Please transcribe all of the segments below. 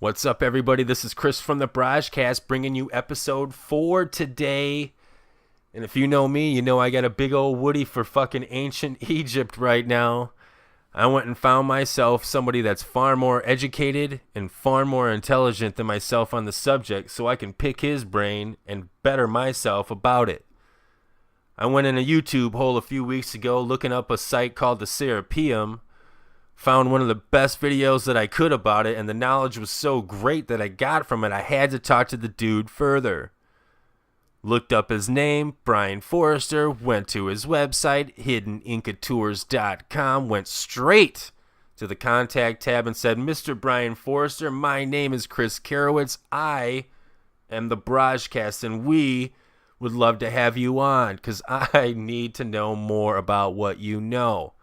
What's up, everybody? This is Chris from the BrahjCast bringing you episode 4 today. And if you know me, you know I got a big old woody for fucking ancient Egypt right now. I went and found myself somebody that's far more educated and far more intelligent than myself on the subject so I can pick his brain and better myself about it. I went in a YouTube hole a few weeks ago looking up a site called the Serapium. Found one of the best videos that I could about it, and the knowledge was so great that I got from it, I had to talk to the dude further. Looked up his name, Brien Foerster, went to his website, hiddenincatours.com, went straight to the contact tab and said, Mr. Brien Foerster, my name is Chris Karowitz. I am the BrahjCast, and we would love to have you on because I need to know more about what you know.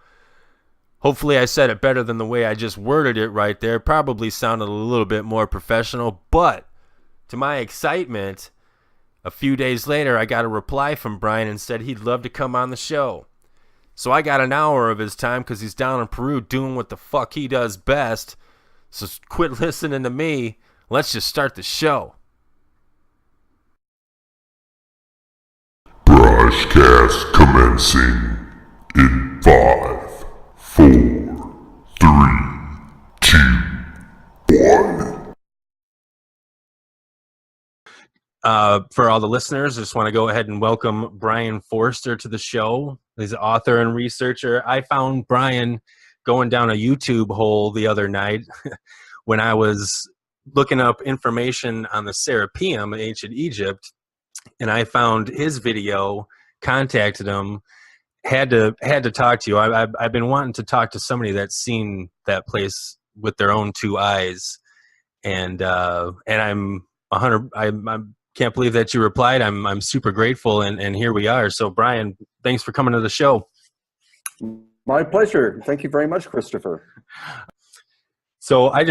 Hopefully I said it better than the way I just worded it right there. Probably sounded a little bit more professional, but to my excitement, a few days later I got a reply from Brien and said he'd love to come on the show. So I got an hour of his time because he's down in Peru doing what the fuck he does best. So quit listening to me. Let's just start the show. BrahjCast commencing in 5, 4, 3, 2, 1. For all the listeners, I just want to go ahead and welcome Brien Foerster to the show. He's an author and researcher. I found Brien going down a YouTube hole the other night when I was looking up information on the Serapium in ancient Egypt, and I found his video, contacted him, had to talk to you. I've been wanting to talk to somebody that's seen that place with their own two eyes, and I'm 100. I can't believe that you replied. I'm super grateful, and here we are. So Brien, thanks for coming to the show. My pleasure. Thank you very much, Christopher. So I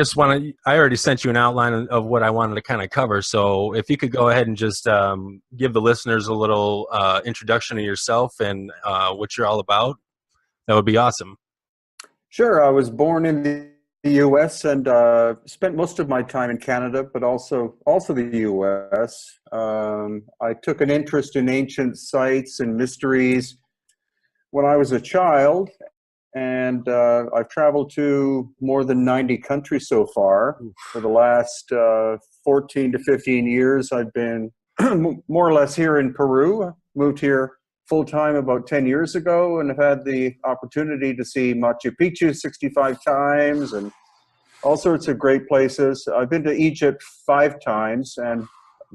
already sent you an outline of what I wanted to kind of cover. So if you could go ahead and just give the listeners a little introduction to yourself and what you're all about, that would be awesome. Sure. I was born in the U.S. and spent most of my time in Canada, but also the U.S. I took an interest in ancient sites and mysteries when I was a child. And I've traveled to more than 90 countries so far. For the last 14 to 15 years, I've been more or less here in Peru. Moved here full-time about 10 years ago and have had the opportunity to see Machu Picchu 65 times and all sorts of great places. I've been to Egypt 5 times and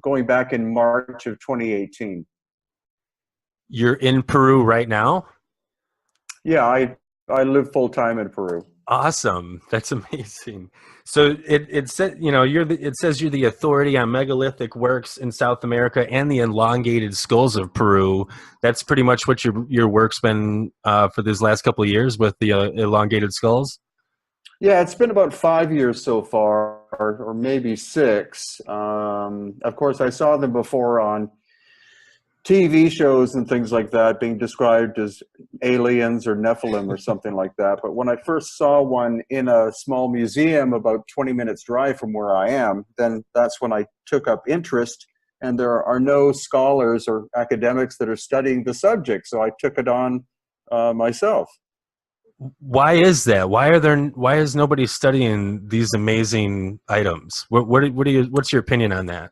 going back in March of 2018. You're in Peru right now? Yeah, I live full-time in Peru. Awesome. That's amazing. So it said, it says you're the authority on megalithic works in South America and the elongated skulls of Peru. That's pretty much what your work's been for these last couple of years with the elongated skulls. Yeah, it's been about 5 years so far, or maybe 6. Of course, I saw them before on TV shows and things like that, being described as aliens or Nephilim or something like that. But when I first saw one in a small museum about 20 minutes drive from where I am, then that's when I took up interest. And there are no scholars or academics that are studying the subject, so I took it on myself. Why is that? Why is nobody studying these amazing items? What's your opinion on that?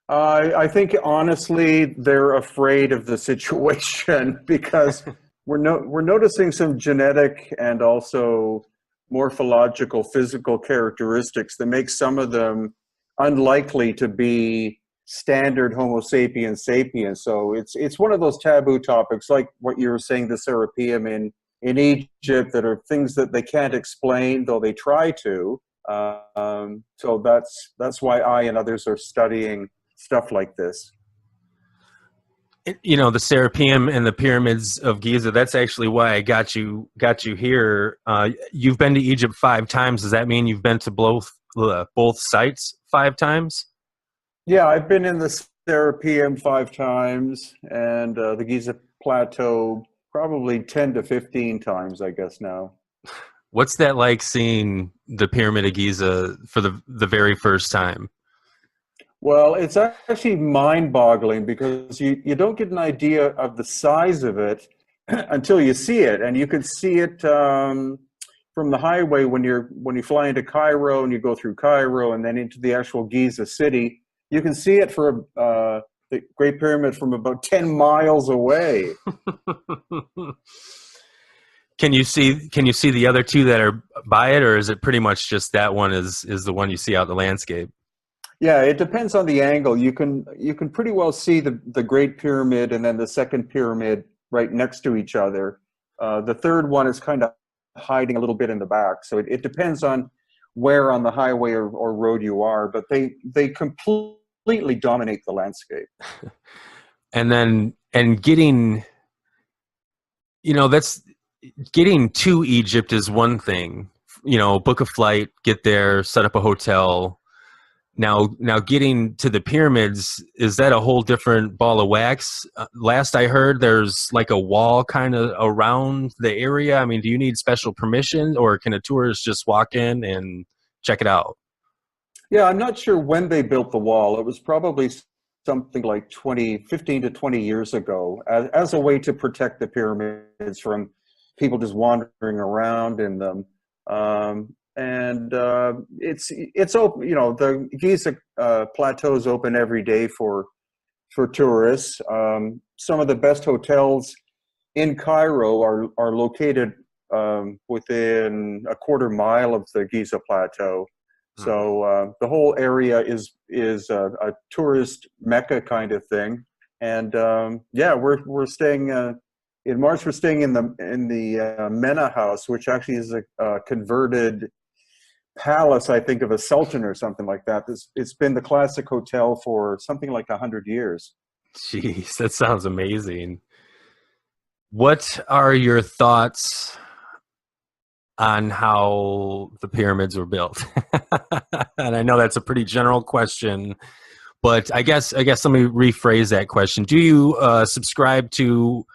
I think honestly they're afraid of the situation because we're noticing some genetic and also morphological physical characteristics that make some of them unlikely to be standard Homo sapiens sapiens. So it's one of those taboo topics like what you were saying, the Serapium in Egypt, that are things that they can't explain though they try to. So that's why I and others are studying stuff like this. The Serapeum and the pyramids of Giza, that's actually why I got you here. You've been to Egypt 5 times. Does that mean you've been to both sites 5 times? Yeah, I've been in the Serapeum 5 times and the Giza plateau probably 10 to 15 times, I guess now. What's that like seeing the Pyramid of Giza for the very first time? Well, it's actually mind-boggling because you don't get an idea of the size of it until you see it, and you can see it from the highway when you fly into Cairo and you go through Cairo and then into the actual Giza city. You can see it for the Great Pyramid from about 10 miles away. Can you see the other two that are by it, or is it pretty much just that one is the one you see out in the landscape? Yeah, it depends on the angle. You can pretty well see the Great Pyramid and then the second pyramid right next to each other. The third one is kind of hiding a little bit in the back. So it depends on where on the highway or road you are, but they completely dominate the landscape. And getting, that's getting to Egypt is one thing. Book a flight, get there, set up a hotel. Now getting to the pyramids, is that a whole different ball of wax? Last I heard, there's like a wall kind of around the area. I mean, do you need special permission, or can a tourist just walk in and check it out? Yeah, I'm not sure when they built the wall. It was probably something like 15 to 20 years ago as a way to protect the pyramids from people just wandering around in them. It's open. The Giza plateau is open every day for tourists. Some of the best hotels in Cairo are located within a quarter mile of the Giza plateau. So the whole area is a tourist mecca kind of thing. And we're staying in March. We're staying in the Mena house, which actually is a converted palace, I think, of a sultan or something like that. It's been the classic hotel for something like 100 years. Jeez, that sounds amazing. What are your thoughts on how the pyramids were built? And I know that's a pretty general question, but I guess let me rephrase that question. Do you subscribe to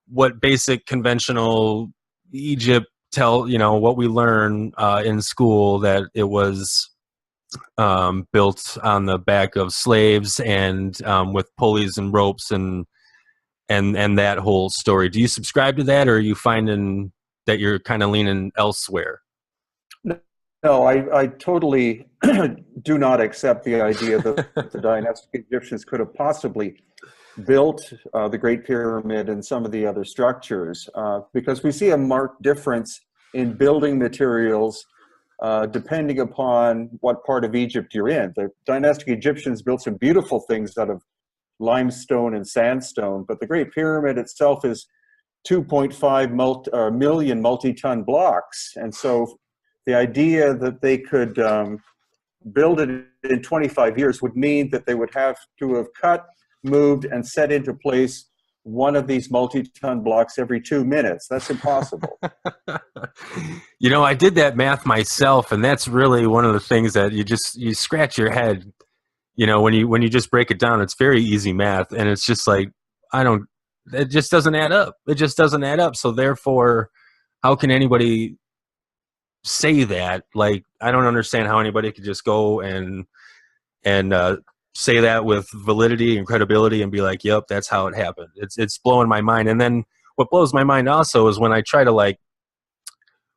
what basic conventional Egypt what we learn in school, that it was built on the back of slaves and with pulleys and ropes and that whole story? Do you subscribe to that, or are you finding that you're kind of leaning elsewhere? No, I totally do not accept the idea that the dynastic Egyptians could have possibly built the Great Pyramid and some of the other structures, because we see a marked difference in building materials depending upon what part of Egypt you're in. The dynastic Egyptians built some beautiful things out of limestone and sandstone, but the Great Pyramid itself is 2.5 million multi-ton blocks. And so the idea that they could build it in 25 years would mean that they would have to have cut, moved, and set into place one of these multi-ton blocks every 2 minutes. That's impossible. I did that math myself, and that's really one of the things that you scratch your head. When you just break it down, it's very easy math, and it's just like, it just doesn't add up. It just doesn't add up. So therefore, how can anybody say that? Like, I don't understand how anybody could just go and say that with validity and credibility and be like, yep, that's how it happened. It's blowing my mind. And then what blows my mind also is when I try to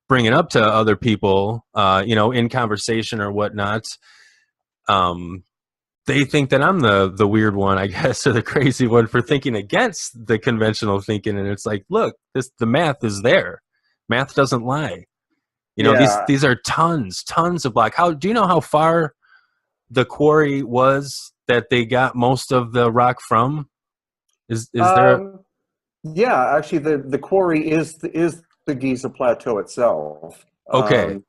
bring it up to other people, in conversation or whatnot, they think that I'm the weird one, I guess, or the crazy one for thinking against the conventional thinking. And it's like, look, the math is there. Math doesn't lie. These are tons of block. Do you know how far the quarry was that they got most of the rock from? Is there? Yeah, actually, the quarry is the Giza plateau itself. Okay.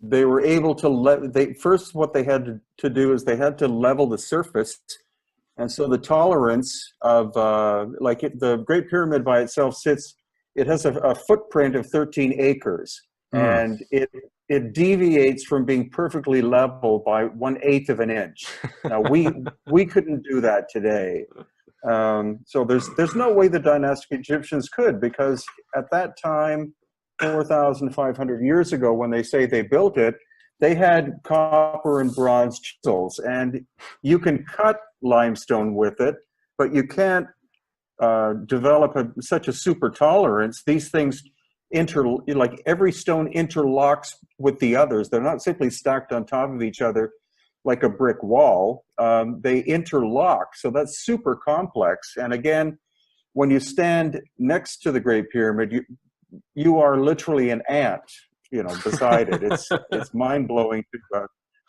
They were able to first what they had to do is they had to level the surface, and so the tolerance of the Great Pyramid by itself it has a footprint of 13 acres, and it deviates from being perfectly level by 1/8 of an inch. Now we couldn't do that today. So there's no way the dynastic Egyptians could, because at that time 4,500 years ago, when they say they built it, they had copper and bronze chisels, and you can cut limestone with it, but you can't develop such a super tolerance. These things like every stone interlocks with the others. They're not simply stacked on top of each other like a brick wall. They interlock, so that's super complex. And again, when you stand next to the Great Pyramid, you are literally an ant, beside it. It's mind-blowing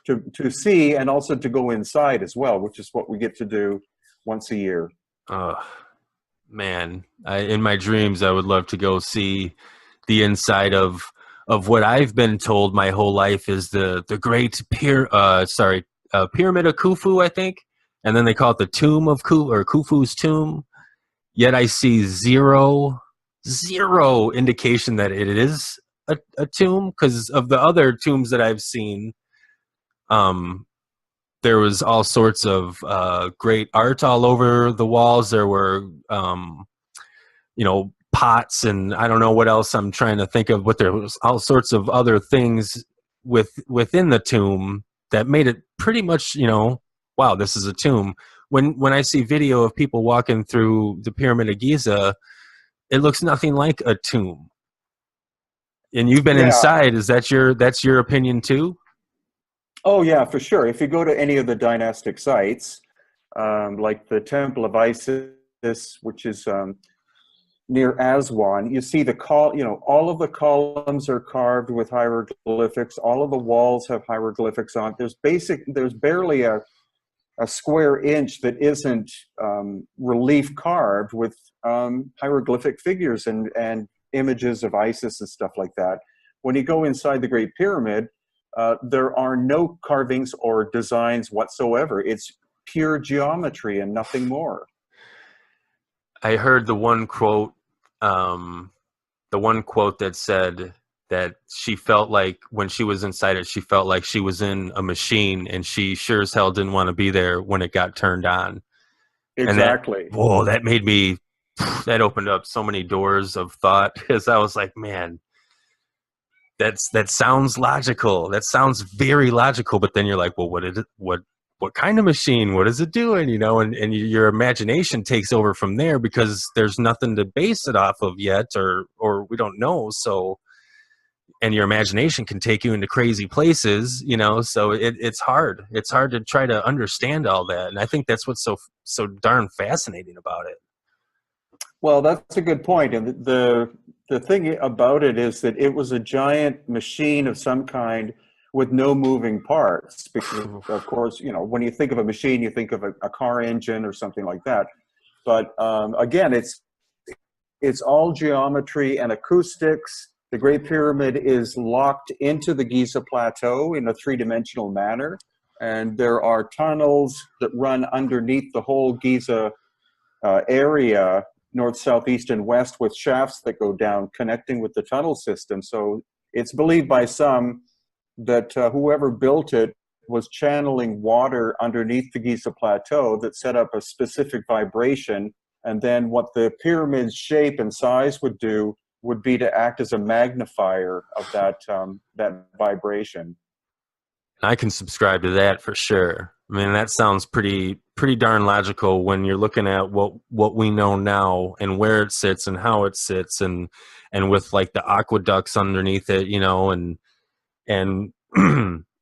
to see, and also to go inside as well, which is what we get to do once a year. Oh, man. In my dreams, I would love to go see the inside of what I've been told my whole life is the Great Pyramid of Khufu, I think. And then they call it the Tomb of Khufu's tomb. Yet I see zero indication that it is a tomb, because of the other tombs that I've seen. There was all sorts of great art all over the walls. There were, pots, and I don't know what else I'm trying to think of, but there was all sorts of other things within the tomb that made it pretty much, wow, this is a tomb. When I see video of people walking through the Pyramid of Giza, it looks nothing like a tomb. And you've been inside. Is that's your opinion too? Oh yeah, for sure. If you go to any of the dynastic sites, like the Temple of Isis, which is near Aswan, you see all of the columns are carved with hieroglyphics. All of the walls have hieroglyphics on it. There's barely a square inch that isn't relief carved with hieroglyphic figures and images of Isis and stuff like that. When you go inside the Great Pyramid, there are no carvings or designs whatsoever. It's pure geometry and nothing more. I heard the one quote that said that she felt like when she was inside it, she felt like she was in a machine, and she sure as hell didn't want to be there when it got turned on. Exactly. And that opened up so many doors of thought, because I was like, man, that sounds logical. That sounds very logical. But then you're like, well, what kind of machine? What is it doing? And your imagination takes over from there, because there's nothing to base it off of yet, or we don't know. So, and your imagination can take you into crazy places, so it's hard. It's hard to try to understand all that. And I think that's what's so darn fascinating about it. Well, that's a good point. And the thing about it is that it was a giant machine of some kind with no moving parts. Because, of course, when you think of a machine, you think of a car engine or something like that. But again, it's all geometry and acoustics. The Great Pyramid is locked into the Giza Plateau in a three-dimensional manner. And there are tunnels that run underneath the whole Giza area, north, south, east, and west, with shafts that go down connecting with the tunnel system. So it's believed by some that whoever built it was channeling water underneath the Giza Plateau that set up a specific vibration. And then what the pyramid's shape and size would do would be to act as a magnifier of that vibration. I can subscribe to that for sure. I mean, that sounds pretty darn logical when you're looking at what we know now and where it sits and how it sits, and with like the aqueducts underneath it, and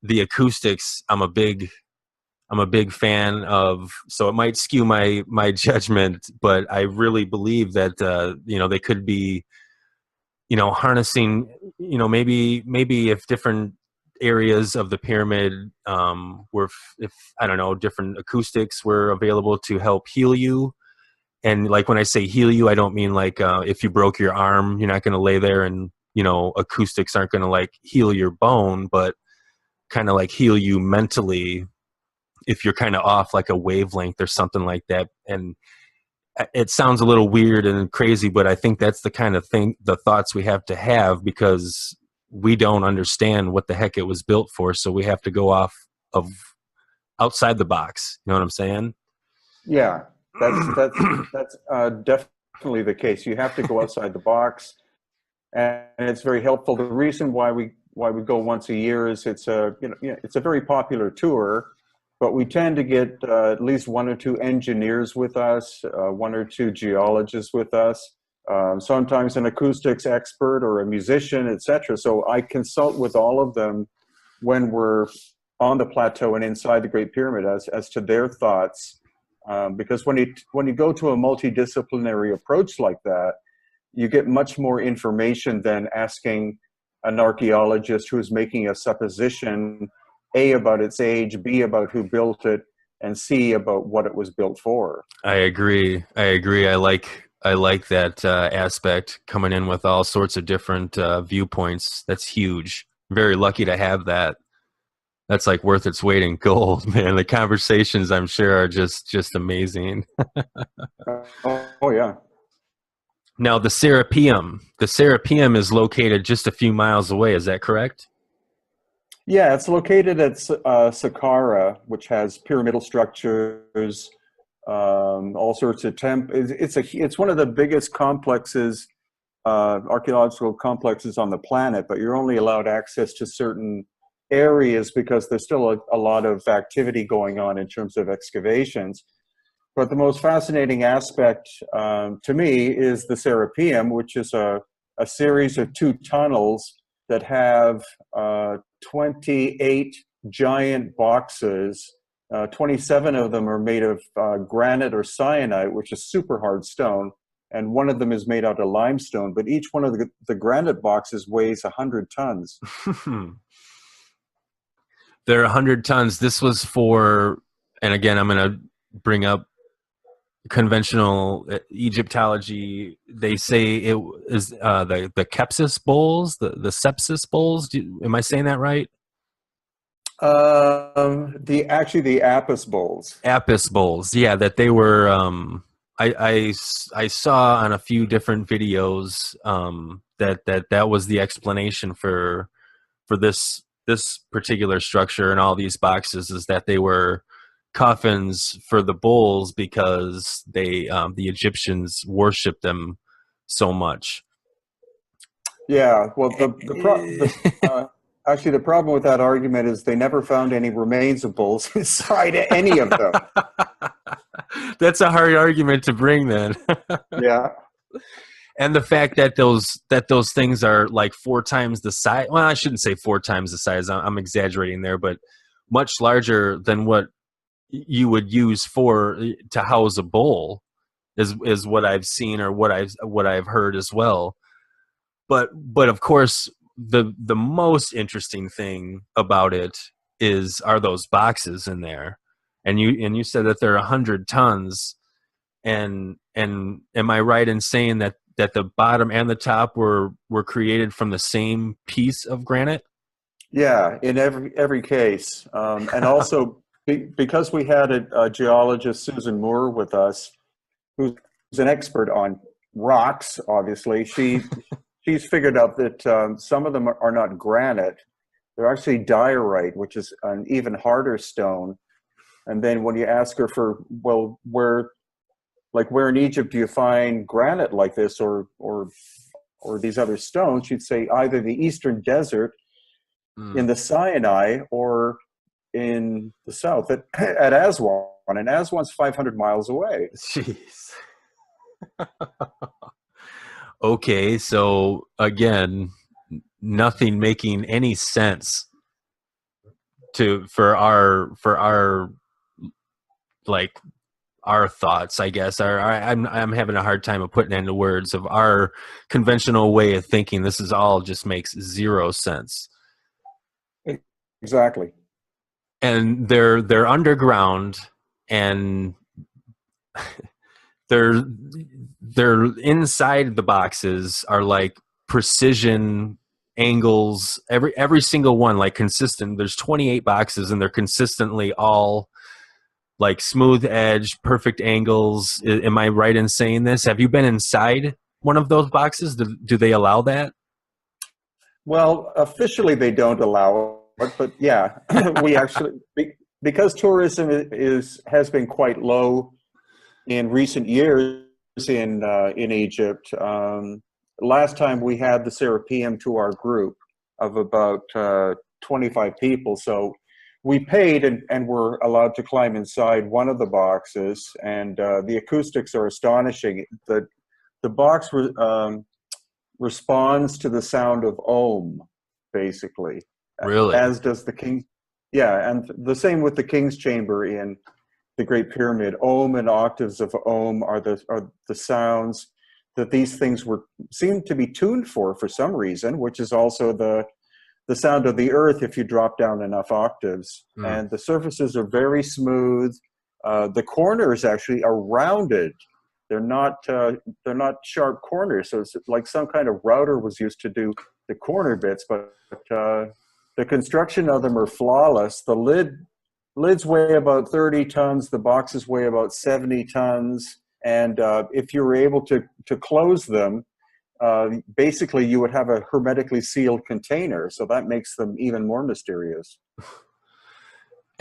the acoustics. I'm a big fan of, so it might skew my judgment, but I really believe that they could be harnessing, maybe if different areas of the pyramid were, if I don't know, different acoustics were available to help heal you. And like when I say heal you, I don't mean like if you broke your arm, you're not going to lay there and acoustics aren't going to like heal your bone, but kind of like heal you mentally if you're kind of off like a wavelength or something like that. And it sounds a little weird and crazy, but I think that's the kind of the thoughts we have to have, because we don't understand what the heck it was built for. So we have to go off of outside the box. You know what I'm saying? Yeah, that's definitely the case. You have to go outside the box. and it's very helpful. The reason why we go once a year is it's a it's a very popular tour, but we tend to get at least one or two engineers with us, one or two geologists with us, sometimes an acoustics expert or a musician, etc. So I consult with all of them when we're on the plateau and inside the Great Pyramid as to their thoughts, because when you go to a multidisciplinary approach like that, you get much more information than asking an archaeologist who's making a supposition, A, about its age, B, about who built it, and C, about what it was built for. I agree. I like that aspect, coming in with all sorts of different viewpoints. That's huge. Very lucky to have that. That's like worth its weight in gold, man. The conversations, I'm sure, are just amazing. Oh yeah. Now, the Serapium is located just a few miles away. Is that correct? Yeah, it's located at Saqqara, which has pyramidal structures, all sorts of it's one of the biggest complexes, archaeological complexes on the planet, but you're only allowed access to certain areas because there's still a lot of activity going on in terms of excavations. But the most fascinating aspect to me is the Serapium, which is a series of 2 tunnels that have 28 giant boxes. 27 of them are made of granite or syenite, which is super hard stone, and one of them is made out of limestone, but each one of the granite boxes weighs 100 tons. They're 100 tons. This was for, and again, I'm going to bring up conventional Egyptology. They say it is the Kepsis bowls, the sepsis bowls. Am I saying that right? The Apis bowls. Apis bowls, yeah. That they were. I saw on a few different videos that was the explanation for this particular structure and all these boxes, is that they were coffins for the bulls because the Egyptians worshipped them so much. Yeah, well, actually the problem with that argument is they never found any remains of bulls inside any of them. That's a hard argument to bring, then. Yeah. And the fact that those things are like 4 times the size. Well, I shouldn't say 4 times the size. I'm exaggerating there, but much larger than what you would use to house a bull is what I've seen, or what I've heard as well. But of course, the most interesting thing about it are those boxes in there, and you said that they're 100 tons, and am I right in saying that the bottom and the top were created from the same piece of granite? Yeah, in every case, and also because we had a geologist, Susan Moore, with us, who's an expert on rocks. Obviously, she's figured out that some of them are not granite; they're actually diorite, which is an even harder stone. And then when you ask her for, well, where in Egypt do you find granite like this, or these other stones, she'd say either the Eastern Desert in the Sinai or in the south at Aswan, and Aswan's 500 miles away. Jeez. Okay, so again, nothing making any sense for our thoughts, I guess. I'm having a hard time of putting into words of our conventional way of thinking. This is all just makes zero sense. Exactly. And they're underground, and they're inside the boxes are like precision angles, every single one, like consistent. There's 28 boxes, and they're consistently all like smooth edge, perfect angles. Am I right in saying this? Have you been inside one of those boxes? Do they allow that? Well, officially they don't allow it, but yeah, we actually, because tourism has been quite low in recent years in Egypt. last time we had the Serapium to our group of about 25 people. So we paid and were allowed to climb inside one of the boxes, and the acoustics are astonishing. The box responds to the sound of Om, basically. Really? As does the King. Yeah, and the same with the King's Chamber in the Great Pyramid. Om and octaves of Om are the sounds that these things seem to be tuned for some reason, which is also the sound of the earth if you drop down enough octaves. And the surfaces are very smooth. The corners actually are rounded. They're not sharp corners. So it's like some kind of router was used to do the corner bits, but the construction of them are flawless. The lids weigh about 30 tons. The boxes weigh about 70 tons. And if you were able to close them, basically you would have a hermetically sealed container. So that makes them even more mysterious.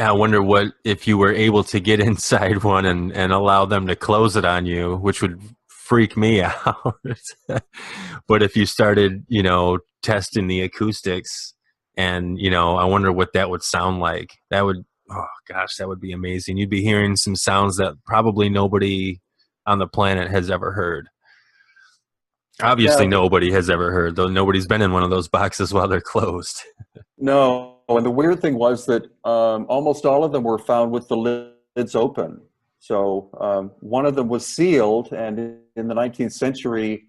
I wonder what if you were able to get inside one and allow them to close it on you, which would freak me out. But if you started, testing the acoustics and, I wonder what that would sound like. That would, oh gosh, that would be amazing. You'd be hearing some sounds that probably nobody on the planet has ever heard. Obviously, nobody has ever heard, though nobody's been in one of those boxes while they're closed. No. And the weird thing was that almost all of them were found with the lids open. So one of them was sealed, and in the 19th century,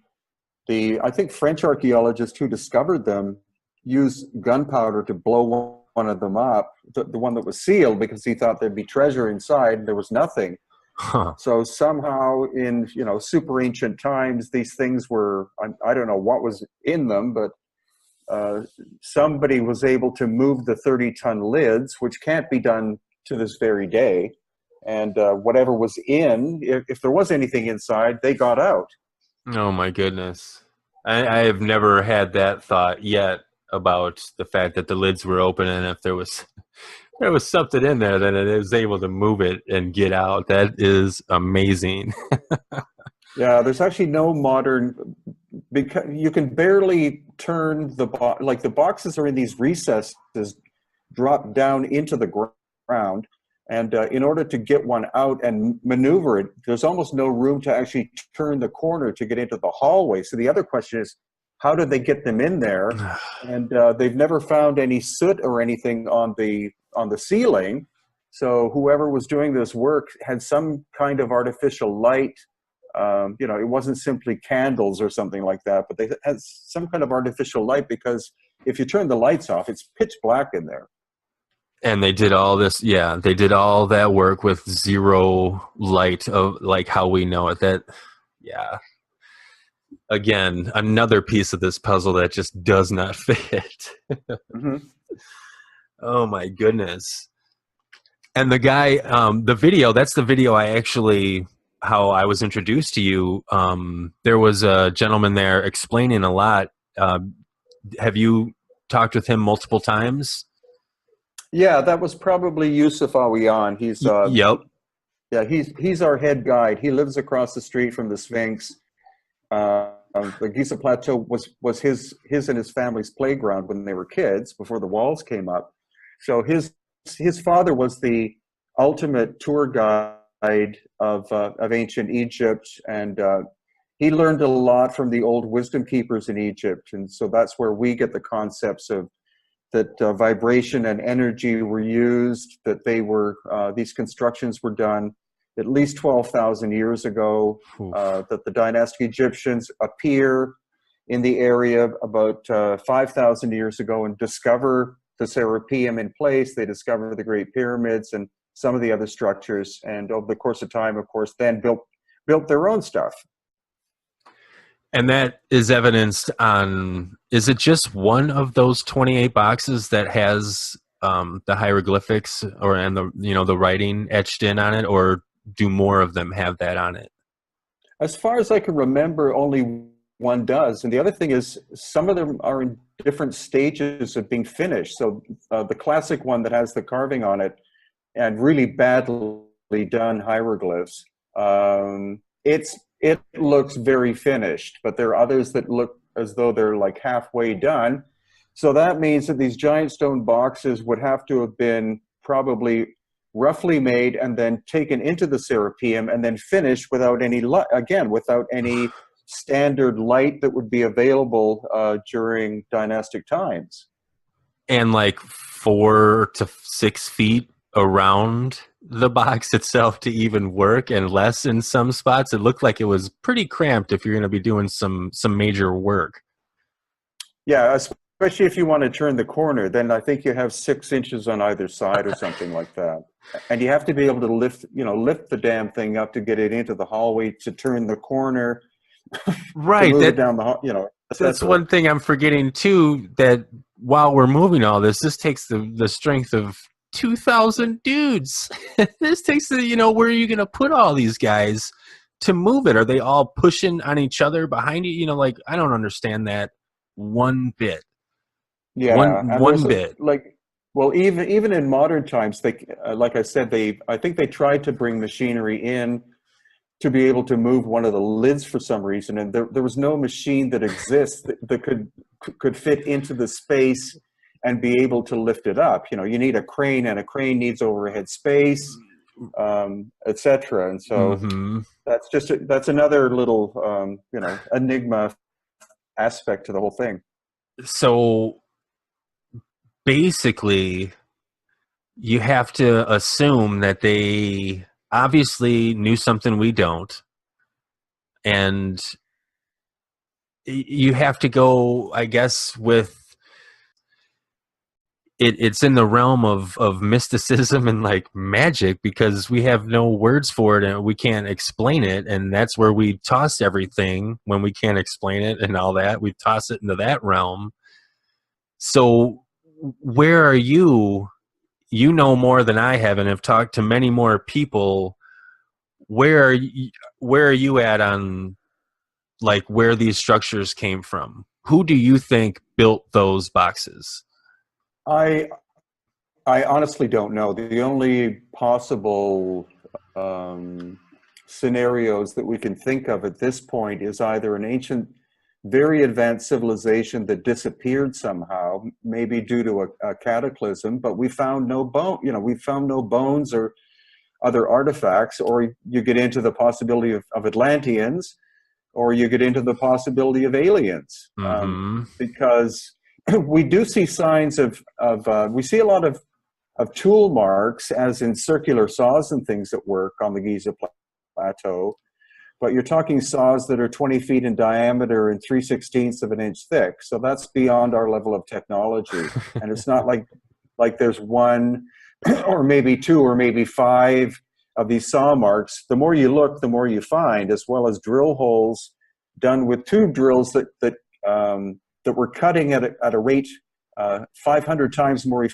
I think French archaeologists who discovered them used gunpowder to blow one of them up, the one that was sealed, because he thought there'd be treasure inside, and there was nothing. Huh. So somehow in super ancient times, these things were, I don't know what was in them, but somebody was able to move the 30-ton lids, which can't be done to this very day. And whatever was in, if there was anything inside, they got out. Oh my goodness. I have never had that thought yet about the fact that the lids were open, and if there was something in there, then it is able to move it and get out. That is amazing. Yeah, there's actually no modern, because you can barely turn the boxes are in these recesses, drop down into the ground, and in order to get one out and maneuver it, there's almost no room to actually turn the corner to get into the hallway. So the other question is, how did they get them in there? And they've never found any soot or anything on the ceiling. So whoever was doing this work had some kind of artificial light. It wasn't simply candles or something like that, but they had some kind of artificial light, because if you turn the lights off, it's pitch black in there. And they did all this, they did all that work with zero light of like how we know it. Again, another piece of this puzzle that just does not fit. Mm-hmm. Oh my goodness. And the guy, the video, that's the video how I was introduced to you. There was a gentleman there explaining a lot. Have you talked with him multiple times? Yeah, that was probably Yusuf Awiyan. He's yep. Yeah, he's our head guide. He lives across the street from the Sphinx. The Giza Plateau was his and his family's playground when they were kids, before the walls came up. So his father was the ultimate tour guide of ancient Egypt, and he learned a lot from the old wisdom keepers in Egypt. And so that's where we get the concepts of that vibration and energy were used, that these constructions were done at least 12,000 years ago, that the dynastic Egyptians appear in the area about 5,000 years ago and discover the Serapium in place. They discover the Great Pyramids and some of the other structures, and over the course of time, of course, then built their own stuff. And that is evidenced on, is it just one of those 28 boxes that has the hieroglyphics and the writing etched in on it, or do more of them have that on it? As far as I can remember, only one does. And the other thing is, some of them are in different stages of being finished. So the classic one that has the carving on it and really badly done hieroglyphs, it looks very finished, but there are others that look as though they're like halfway done. So that means that these giant stone boxes would have to have been probably roughly made and then taken into the Serapium and then finished without any without any standard light that would be available during dynastic times. And like 4 to 6 feet around the box itself to even work, and less in some spots. It looked like it was pretty cramped if you're going to be doing some major work. Yeah, especially if you want to turn the corner, then I think you have 6 inches on either side or something like that. And you have to be able to lift the damn thing up to get it into the hallway to turn the corner. Right. To move it down the That's one thing I'm forgetting too, that while we're moving all this takes the strength of 2,000 dudes. This takes where are you going to put all these guys to move it? Are they all pushing on each other behind you? Like, I don't understand that one bit. Yeah, one bit. Well, even in modern times, they, like I said, I think they tried to bring machinery in to be able to move one of the lids for some reason, and there was no machine that exists that could fit into the space and be able to lift it up. You need a crane, and a crane needs overhead space, etc. And so that's another little enigma aspect to the whole thing. So basically, you have to assume that they obviously knew something we don't, and you have to go, I guess, with it's in the realm of mysticism and like magic, because we have no words for it and we can't explain it, and that's where we toss everything when we can't explain it and all that. We toss it into that realm. So where are you? You know more than I have and have talked to many more people. Where are you at on like where these structures came from? Who do you think built those boxes? I honestly don't know. The only possible scenarios that we can think of at this point is either an ancient, very advanced civilization that disappeared somehow, maybe due to a cataclysm, but we found no we found no bones or other artifacts. Or you get into the possibility of Atlanteans, or you get into the possibility of aliens, because we do see signs we see a lot of tool marks, as in circular saws and things that work on the Giza plateau. But you're talking saws that are 20 feet in diameter and 3/16 of an inch thick. So that's beyond our level of technology. And it's not like there's one or maybe 2 or maybe 5 of these saw marks. The more you look, the more you find, as well as drill holes done with tube drills that were cutting at a rate 500 times more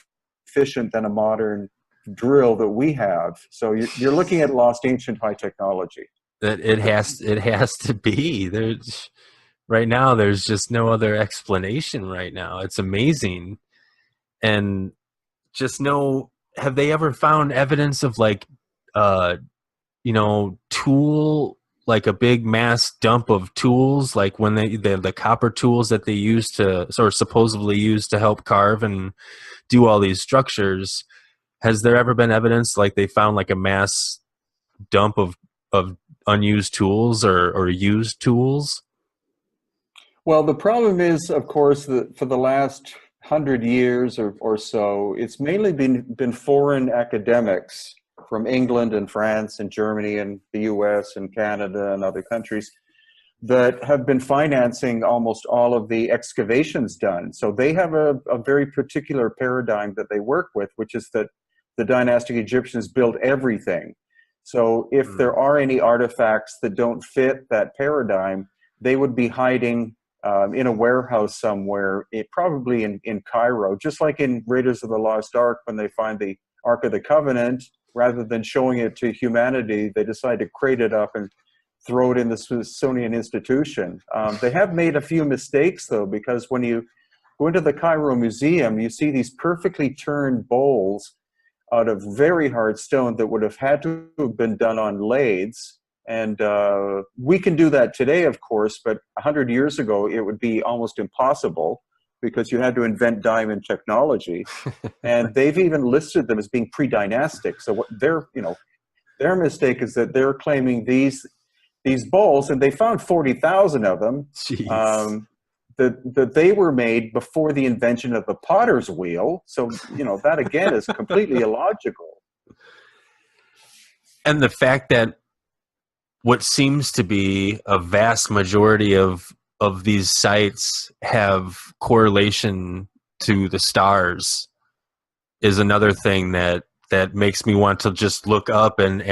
efficient than a modern drill that we have. So you're looking at lost ancient high technology. That it has to be. Right now there's just no other explanation right now. It's amazing. And just have they ever found evidence of like tool, like a big mass dump of tools, like when the copper tools that they used to, or supposedly used to help carve and do all these structures? Has there ever been evidence like they found like a mass dump of unused tools or used tools? Well, the problem is, of course, that for the last 100 years or so, it's mainly been foreign academics from England and France and Germany and the US and Canada and other countries that have been financing almost all of the excavations done. So they have a very particular paradigm that they work with, which is that the dynastic Egyptians built everything. So if there are any artifacts that don't fit that paradigm, they would be hiding in a warehouse somewhere, probably in Cairo, just like in Raiders of the Lost Ark, when they find the Ark of the Covenant. Rather than showing it to humanity, they decide to crate it up and throw it in the Smithsonian Institution. They have made a few mistakes, though, because when you go into the Cairo Museum, you see these perfectly turned bowls out of very hard stone that would have had to have been done on lathes, And we can do that today, of course, but 100 years ago, it would be almost impossible because you had to invent diamond technology. And they've even listed them as being pre-dynastic. So what their mistake is that they're claiming these bowls, and they found 40,000 of them, that they were made before the invention of the potter's wheel. So, that again is completely illogical. And the fact that what seems to be a vast majority of these sites have correlation to the stars is another thing that makes me want to just look up and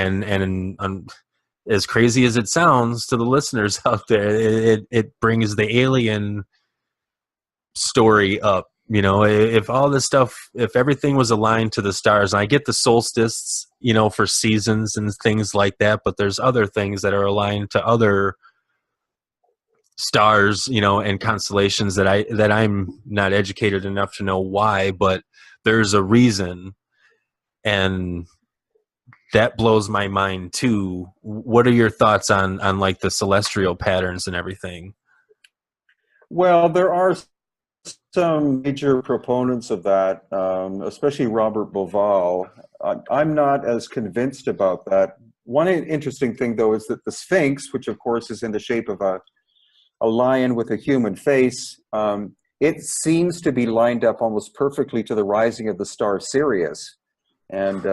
as crazy as it sounds to the listeners out there, it brings the alien story up. If all this stuff, if everything was aligned to the stars, and I get the solstices, for seasons and things like that, but there's other things that are aligned to other stars, and constellations that I'm not educated enough to know why, but there's a reason, and that blows my mind too. What are your thoughts on like the celestial patterns and everything? Well, there are some major proponents of that, especially Robert Bauval. I'm not as convinced about that. One interesting thing, though, is that the Sphinx, which of course is in the shape of a lion with a human face, it seems to be lined up almost perfectly to the rising of the star Sirius. And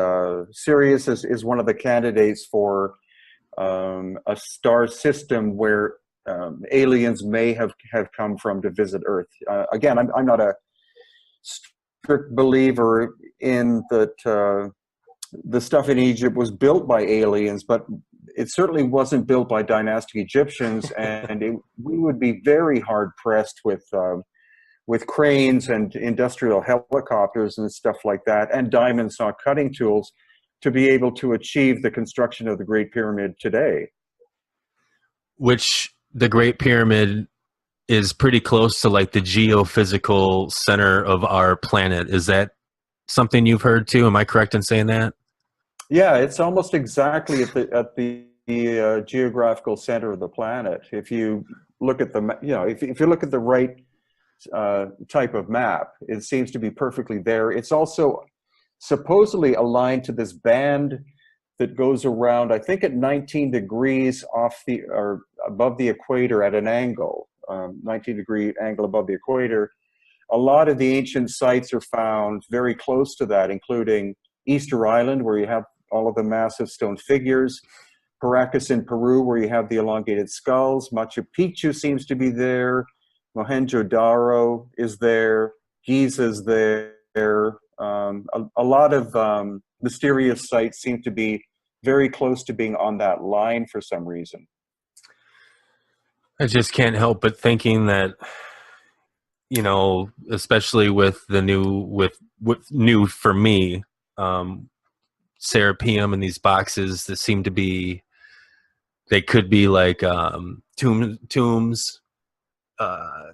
Sirius is one of the candidates for a star system where aliens may have come from to visit Earth. Again, I'm not a strict believer in that the stuff in Egypt was built by aliens, but it certainly wasn't built by dynastic Egyptians, and we would be very hard pressed with cranes and industrial helicopters and stuff like that, and diamond saw cutting tools to be able to achieve the construction of the Great Pyramid today. Which the Great Pyramid is pretty close to like the geophysical center of our planet. Is that something you've heard too? Am I correct in saying that? Yeah, it's almost exactly at the geographical center of the planet. If you look at if you look at the right type of map, it seems to be perfectly there. It's also supposedly aligned to this band that goes around, I think, at 19 degrees above the equator at an angle, 19-degree angle above the equator. A lot of the ancient sites are found very close to that, including Easter Island, where you have all of the massive stone figures, Paracas in Peru, where you have the elongated skulls, Machu Picchu seems to be there, Mohenjo-Daro is there, Giza is there. A lot of mysterious sites seem to be very close to being on that line for some reason. I just can't help but thinking that, especially with the new for me, Serapium and these boxes that seem to be, they could be like tombs. I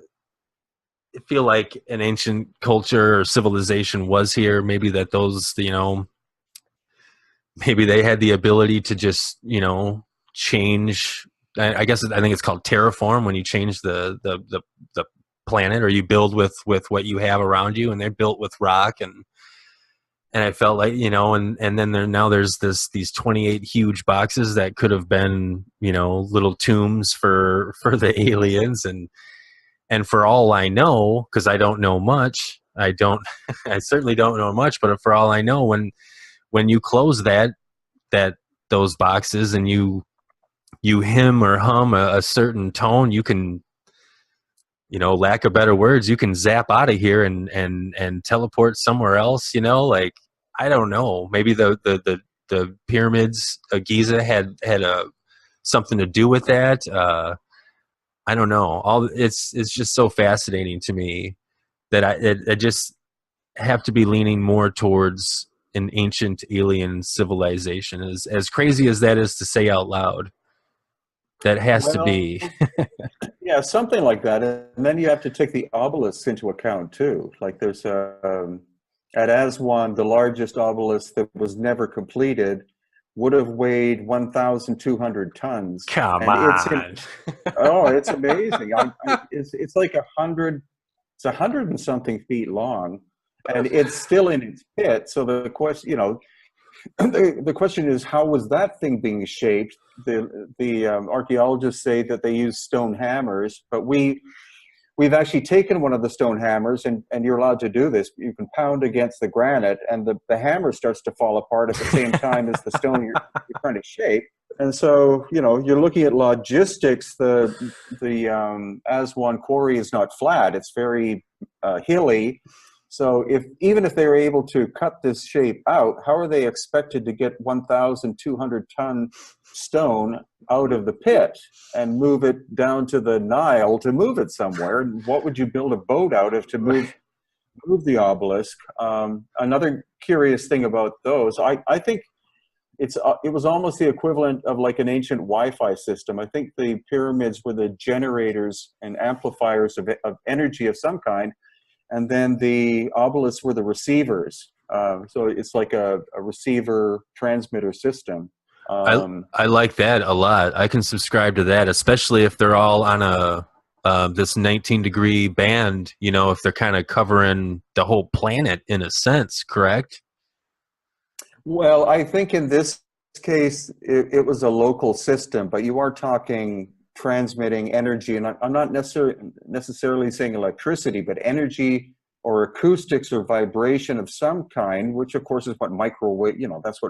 feel like an ancient culture or civilization was here. Maybe that those, maybe they had the ability to just, change. I guess I think it's called terraform, when you change the planet, or you build with what you have around you, and they're built with rock. And I felt like, and then there's these 28 huge boxes that could have been, little tombs for the aliens. And for all I know, because I don't know much, I certainly don't know much, but for all I know, when you close those boxes and you hum or hum a certain tone, you can, lack of better words, you can zap out of here and teleport somewhere else. Like, I don't know, maybe the pyramids of Giza had something to do with that. I don't know. It's just so fascinating to me that I just have to be leaning more towards an ancient alien civilization. As crazy as that is to say out loud, that has to be. Yeah, something like that. And then you have to take the obelisks into account too. Like there's at Aswan, the largest obelisk that was never completed would have weighed 1,200 tons. Come And on. it's amazing. It's like 100, it's 100 and something feet long, and it's still in its pit. So the question, the question is, how was that thing being shaped? The archaeologists say that they use stone hammers, but we've actually taken one of the stone hammers, and you're allowed to do this. You can pound against the granite, and the hammer starts to fall apart at the same time as the stone you're trying to shape. And so, you're looking at logistics. The Aswan quarry is not flat; it's very hilly. So, even if they were able to cut this shape out, how are they expected to get 1,200-ton stone out of the pit and move it down to the Nile to move it somewhere? And what would you build a boat out of to move the obelisk? Another curious thing about those, I think it was almost the equivalent of like an ancient Wi-Fi system. I think the pyramids were the generators and amplifiers of energy of some kind, and then the obelisks were the receivers. So it's like a receiver transmitter system. I like that a lot. I can subscribe to that, especially if they're all on this 19-degree band, if they're kind of covering the whole planet in a sense, correct? Well, I think in this case, it was a local system, but you are talking transmitting energy, and I'm not necessarily saying electricity, but energy or acoustics or vibration of some kind, which of course is what microwave, that's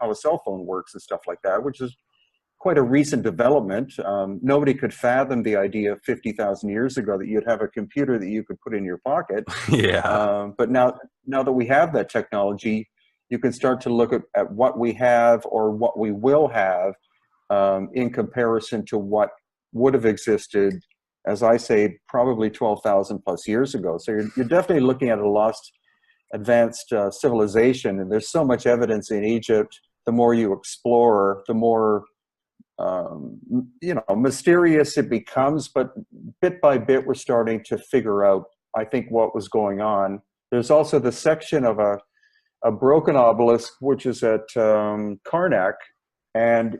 how a cell phone works and stuff like that, which is quite a recent development. Nobody could fathom the idea 50,000 years ago that you'd have a computer that you could put in your pocket. Yeah. But now that we have that technology, you can start to look at what we have or what we will have in comparison to what would have existed, as I say, probably 12,000 plus years ago. So you're definitely looking at a lost, advanced civilization. And there's so much evidence in Egypt. The more you explore, the more mysterious it becomes. But bit by bit, we're starting to figure out, I think, what was going on. There's also the section of a broken obelisk, which is at Karnak, and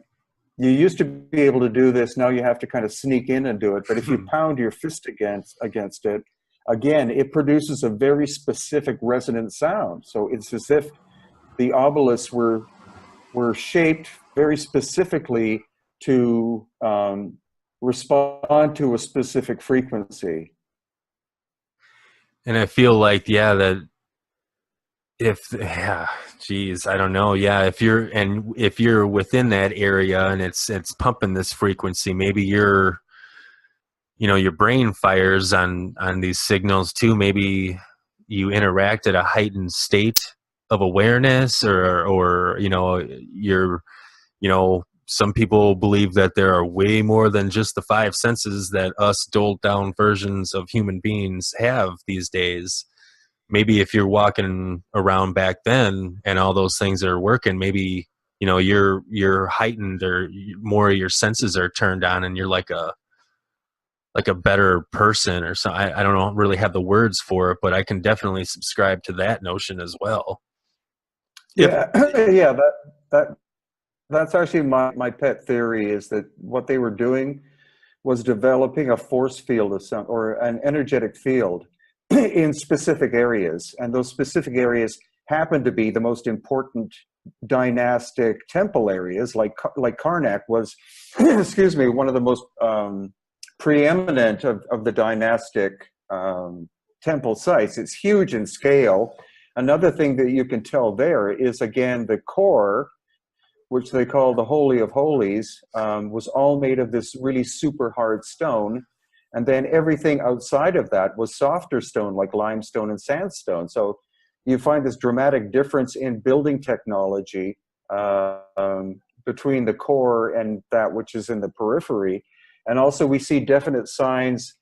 you used to be able to do this. Now you have to kind of sneak in and do it. But if you pound your fist against it, again, it produces a very specific resonant sound. So it's as if the obelisks were shaped very specifically to respond to a specific frequency. And I feel like, I don't know. Yeah. If you're within that area and it's pumping this frequency, maybe your brain fires on these signals too. Maybe you interact at a heightened state of awareness, or some people believe that there are way more than just the five senses that us doled down versions of human beings have these days. Maybe if you're walking around back then and all those things are working, maybe, you're heightened, or more of your senses are turned on, and you're like a better person or something. I don't really have the words for it, but I can definitely subscribe to that notion as well. Yeah. Yeah. That's actually my pet theory, is that what they were doing was developing a force field or an energetic field in specific areas. And those specific areas happen to be the most important dynastic temple areas, like Karnak was, excuse me, one of the most preeminent of the dynastic temple sites. It's huge in scale. Another thing that you can tell there is, again, the core, which they call the Holy of Holies, was all made of this really super hard stone. And then everything outside of that was softer stone, like limestone and sandstone. So you find this dramatic difference in building technology between the core and that which is in the periphery. And also we see definite signs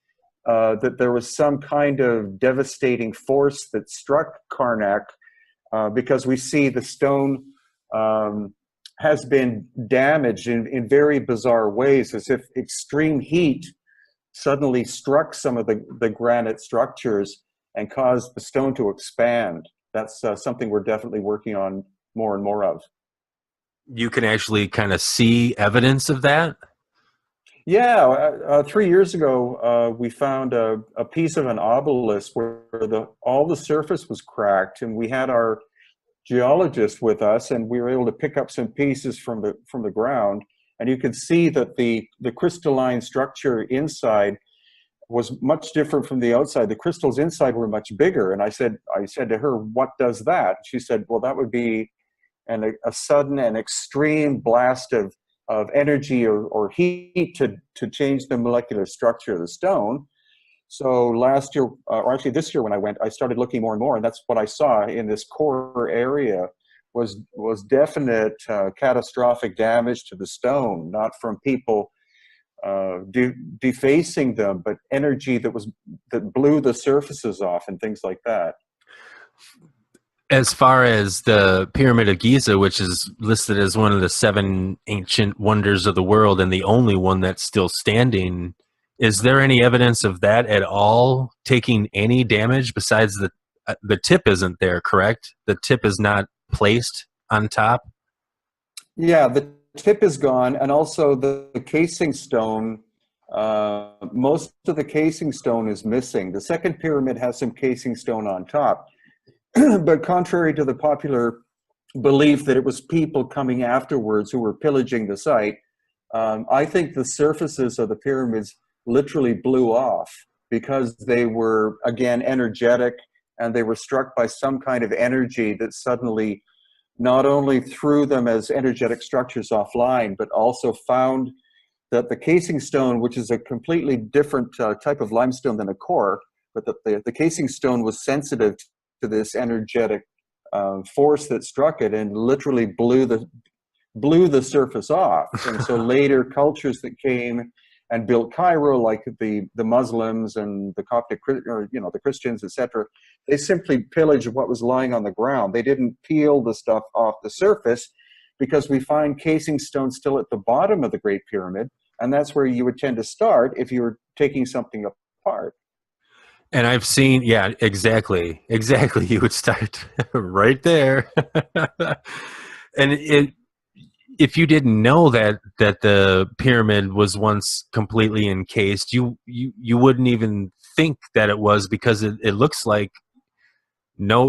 that there was some kind of devastating force that struck Karnak, because we see the stone has been damaged in very bizarre ways, as if extreme heat suddenly struck some of the granite structures and caused the stone to expand. That's something we're definitely working on more and more of. You can actually kind of see evidence of that. Yeah, 3 years ago, we found a piece of an obelisk where all the surface was cracked, and we had our geologist with us, and we were able to pick up some pieces from the ground, and you could see that the crystalline structure inside was much different from the outside. The crystals inside were much bigger, and I said to her, "What does that?" She said, "Well, that would be a sudden and extreme blast of energy or heat to change the molecular structure of the stone." So last year, or actually this year when I went, I started looking more and more, and that's what I saw in this core area was definite catastrophic damage to the stone, not from people defacing them, but energy that blew the surfaces off and things like that. As far as the Pyramid of Giza, which is listed as one of the 7 ancient wonders of the world and the only one that's still standing, is there any evidence of that at all taking any damage besides the tip isn't there, correct? The tip is not placed on top? Yeah, the tip is gone, and also the casing stone, most of the casing stone is missing. The second pyramid has some casing stone on top. But contrary to the popular belief that it was people coming afterwards who were pillaging the site, I think the surfaces of the pyramids literally blew off because they were, again, energetic, and they were struck by some kind of energy that suddenly not only threw them as energetic structures offline, but also found that the casing stone, which is a completely different type of limestone than a core, but that the casing stone was sensitive to this energetic force that struck it and literally blew the surface off. And so later cultures that came and built Cairo, like the Muslims and the Coptic, or the Christians, etc., they simply pillaged what was lying on the ground. They didn't peel the stuff off the surface, because we find casing stone still at the bottom of the Great Pyramid, and that's where you would tend to start if you were taking something apart. And I've seen, yeah, exactly. You would start right there. And if you didn't know that the pyramid was once completely encased, you wouldn't even think that it was, because it looks like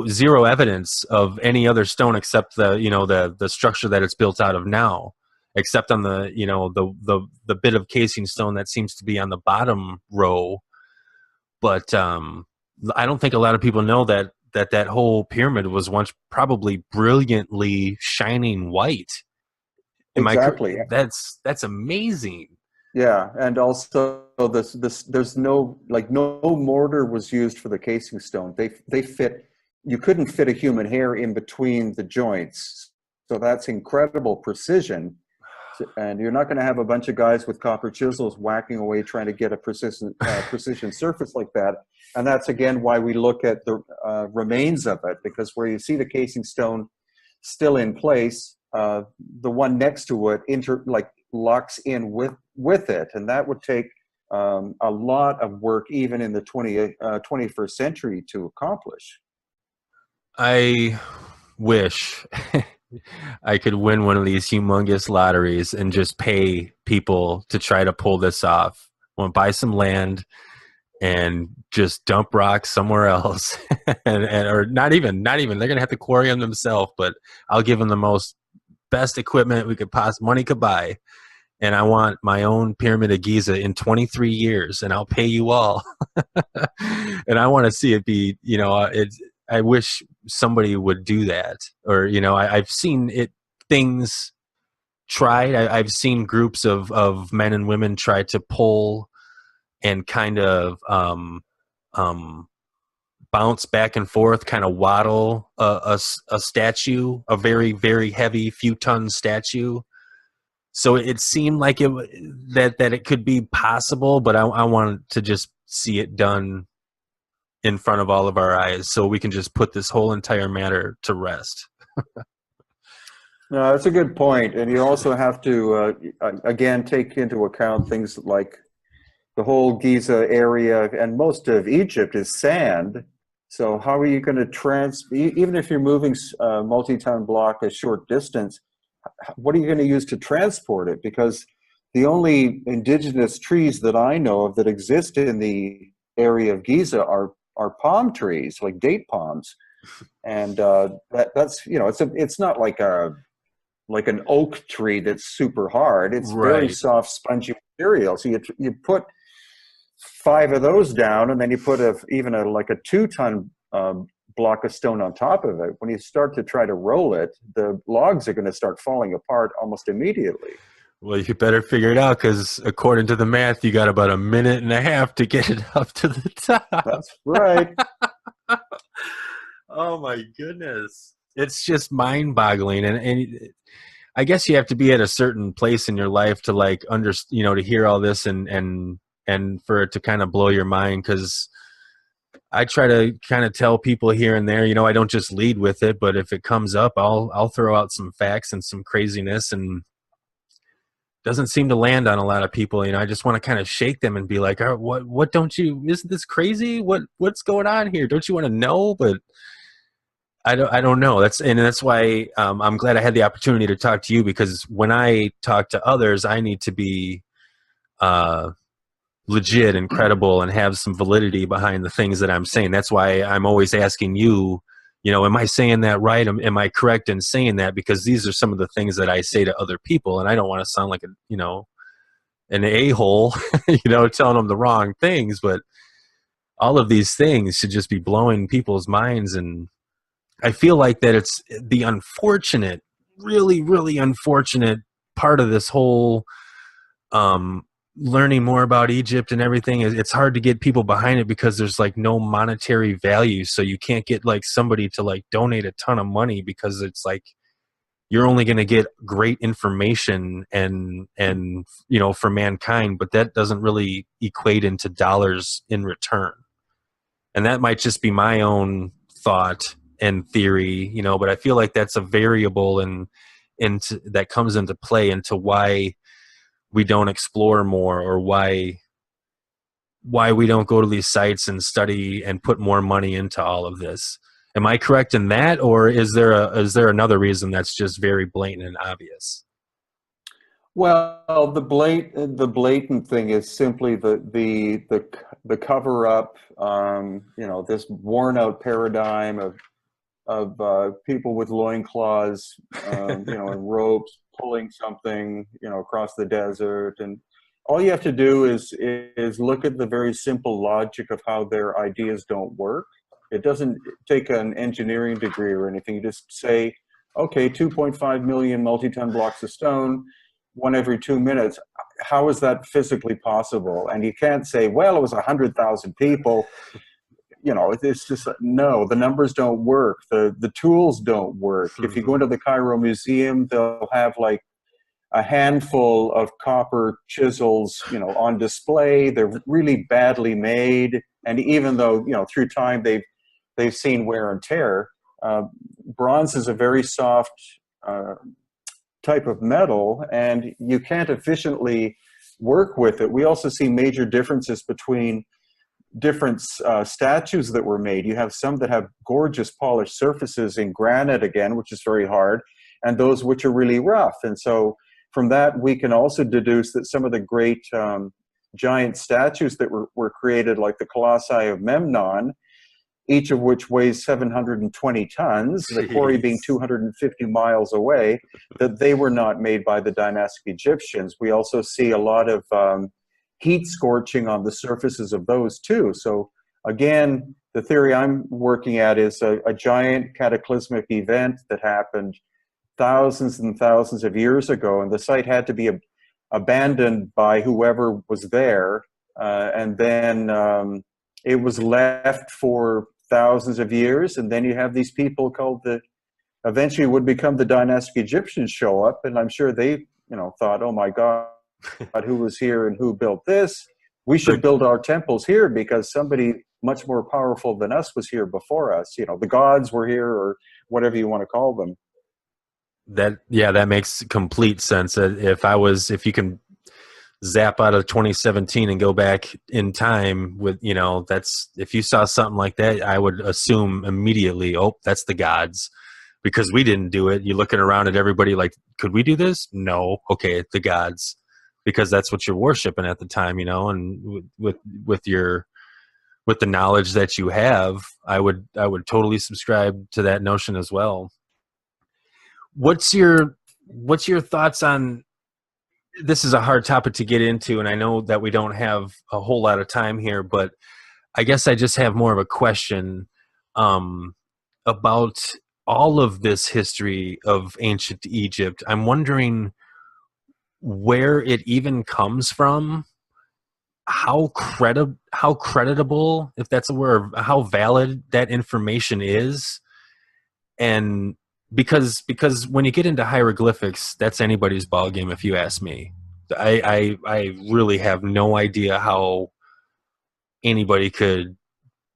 zero evidence of any other stone except the structure that it's built out of now, except on the bit of casing stone that seems to be on the bottom row. But I don't think a lot of people know that whole pyramid was once probably brilliantly shining white. Exactly. That's amazing. Yeah, and also there's no mortar was used for the casing stone. They fit. You couldn't fit a human hair in between the joints, so that's incredible precision. And you're not going to have a bunch of guys with copper chisels whacking away trying to get a precision surface like that. And that's again why we look at the remains of it, because where you see the casing stone still in place, the one next to it locks in with it, and that would take a lot of work even in the 21st century to accomplish. I wish I could win one of these humongous lotteries and just pay people to try to pull this off. I want to buy some land and just dump rocks somewhere else, or not even. They're gonna have to quarry them themselves, but I'll give them the best equipment we could money could buy. And I want my own Pyramid of Giza in 23 years, and I'll pay you all. And I want to see it be, I wish somebody would do that. Or, I've seen things tried. I've seen groups of men and women try to pull and kind of bounce back and forth, kind of waddle a statue, a very, very heavy few-ton statue. So it seemed like that it could be possible, but I wanted to just see it done in front of all of our eyes, so we can just put this whole entire matter to rest. No, that's a good point. And you also have to, again, take into account things like the whole Giza area and most of Egypt is sand. So how are you going to even if you're moving a multi-ton block a short distance, what are you going to use to transport it? Because the only indigenous trees that I know of that exist in the area of Giza are palm trees, like date palms, and that's it's not like an oak tree that's super hard. It's very Right. soft, spongy material. So you put 5 of those down, and then you put like a 2-ton block of stone on top of it. When you start to try to roll it, the logs are going to start falling apart almost immediately. Well, you better figure it out, because according to the math, you got about a minute and a half to get it up to the top. That's right. Oh my goodness. It's just mind-boggling. And I guess you have to be at a certain place in your life to like to hear all this and for it to kind of blow your mind, because I try to kind of tell people here and there, I don't just lead with it, but if it comes up, I'll throw out some facts and some craziness, and doesn't seem to land on a lot of people. I just want to kind of shake them and be like, oh, what don't you, isn't this crazy? What's going on here? Don't you want to know? But I don't know. That's why I'm glad I had the opportunity to talk to you, because when I talk to others, I need to be legit and credible and have some validity behind the things that I'm saying. That's why I'm always asking you, am I saying that right? Am I correct in saying that? Because these are some of the things that I say to other people, and I don't want to sound like an a-hole, telling them the wrong things, but all of these things should just be blowing people's minds. And I feel like that it's the unfortunate, really, really unfortunate part of this whole learning more about Egypt and everything. It's hard to get people behind it because there's like no monetary value. So you can't get like somebody to like donate a ton of money, because it's like you're only going to get great information and for mankind, but that doesn't really equate into dollars in return. And that might just be my own thought and theory, but I feel like that's a variable and that comes into play into why we don't explore more, or why we don't go to these sites and study and put more money into all of this. Am I correct in that, or is there another reason that's just very blatant and obvious? Well, the blatant thing is simply the cover up. This worn out paradigm of people with loincloths, and ropes pulling something, across the desert. And all you have to do is look at the very simple logic of how their ideas don't work. It doesn't take an engineering degree or anything. You just say, okay, 2.5 million multi-ton blocks of stone, one every 2 minutes. How is that physically possible? And you can't say, well, it was 100,000 people. It's just, no, the numbers don't work. The tools don't work. If you go into the Cairo Museum, they'll have like a handful of copper chisels, on display. They're really badly made. And even though, through time they've seen wear and tear, bronze is a very soft type of metal, and you can't efficiently work with it. We also see major differences between different statues that were made. You have some that have gorgeous polished surfaces in granite again, which is very hard, and those which are really rough. And so from that, we can also deduce that some of the great giant statues that were created, like the Colossi of Memnon, each of which weighs 720 tons, the quarry being 250 miles away, that they were not made by the dynastic Egyptians. We also see a lot of heat scorching on the surfaces of those too. So again, the theory I'm working at is a giant cataclysmic event that happened thousands and thousands of years ago, and the site had to be abandoned by whoever was there, and then it was left for thousands of years, and then you have these people called eventually would become the dynastic Egyptians show up, and I'm sure they thought, oh my God, who was here and who built this? We should build our temples here because somebody much more powerful than us was here before us. The gods were here, or whatever you want to call them. That makes complete sense. If you can zap out of 2017 and go back in time with, if you saw something like that, I would assume immediately, oh, that's the gods. because we didn't do it. You're looking around at everybody like, could we do this? No. Okay, the gods, because that's what you're worshiping at the time, you know. And with the knowledge that you have, I would totally subscribe to that notion as well. What's your thoughts on, this is a hard topic to get into, and I know that we don't have a whole lot of time here, but I guess I just have more of a question about all of this history of ancient Egypt. I'm wondering where it even comes from, how creditable, if that's a word, how valid that information is. And because when you get into hieroglyphics, that's anybody's ballgame, if you ask me. I really have no idea how anybody could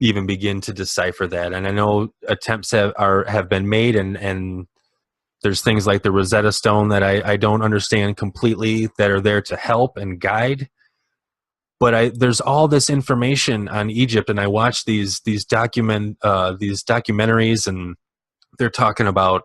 even begin to decipher that. And I know attempts have been made, and there's things like the Rosetta Stone that I don't understand completely that are there to help and guide. But there's all this information on Egypt, and I watch these documentaries, and they're talking about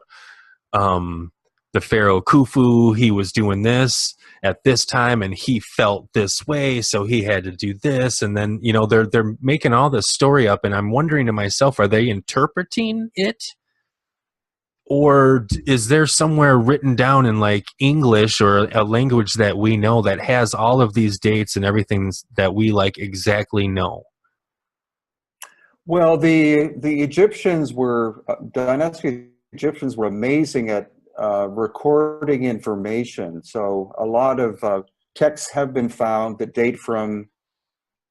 the Pharaoh Khufu. He was doing this at this time, and he felt this way, so he had to do this. And then, you know, they're making all this story up, and I'm wondering to myself, are they interpreting it? Or is there somewhere written down in like English or a language that we know that has all of these dates and everything that we like exactly know? Well, the Egyptians were dynastic Egyptians were amazing at recording information. So a lot of texts have been found that date from,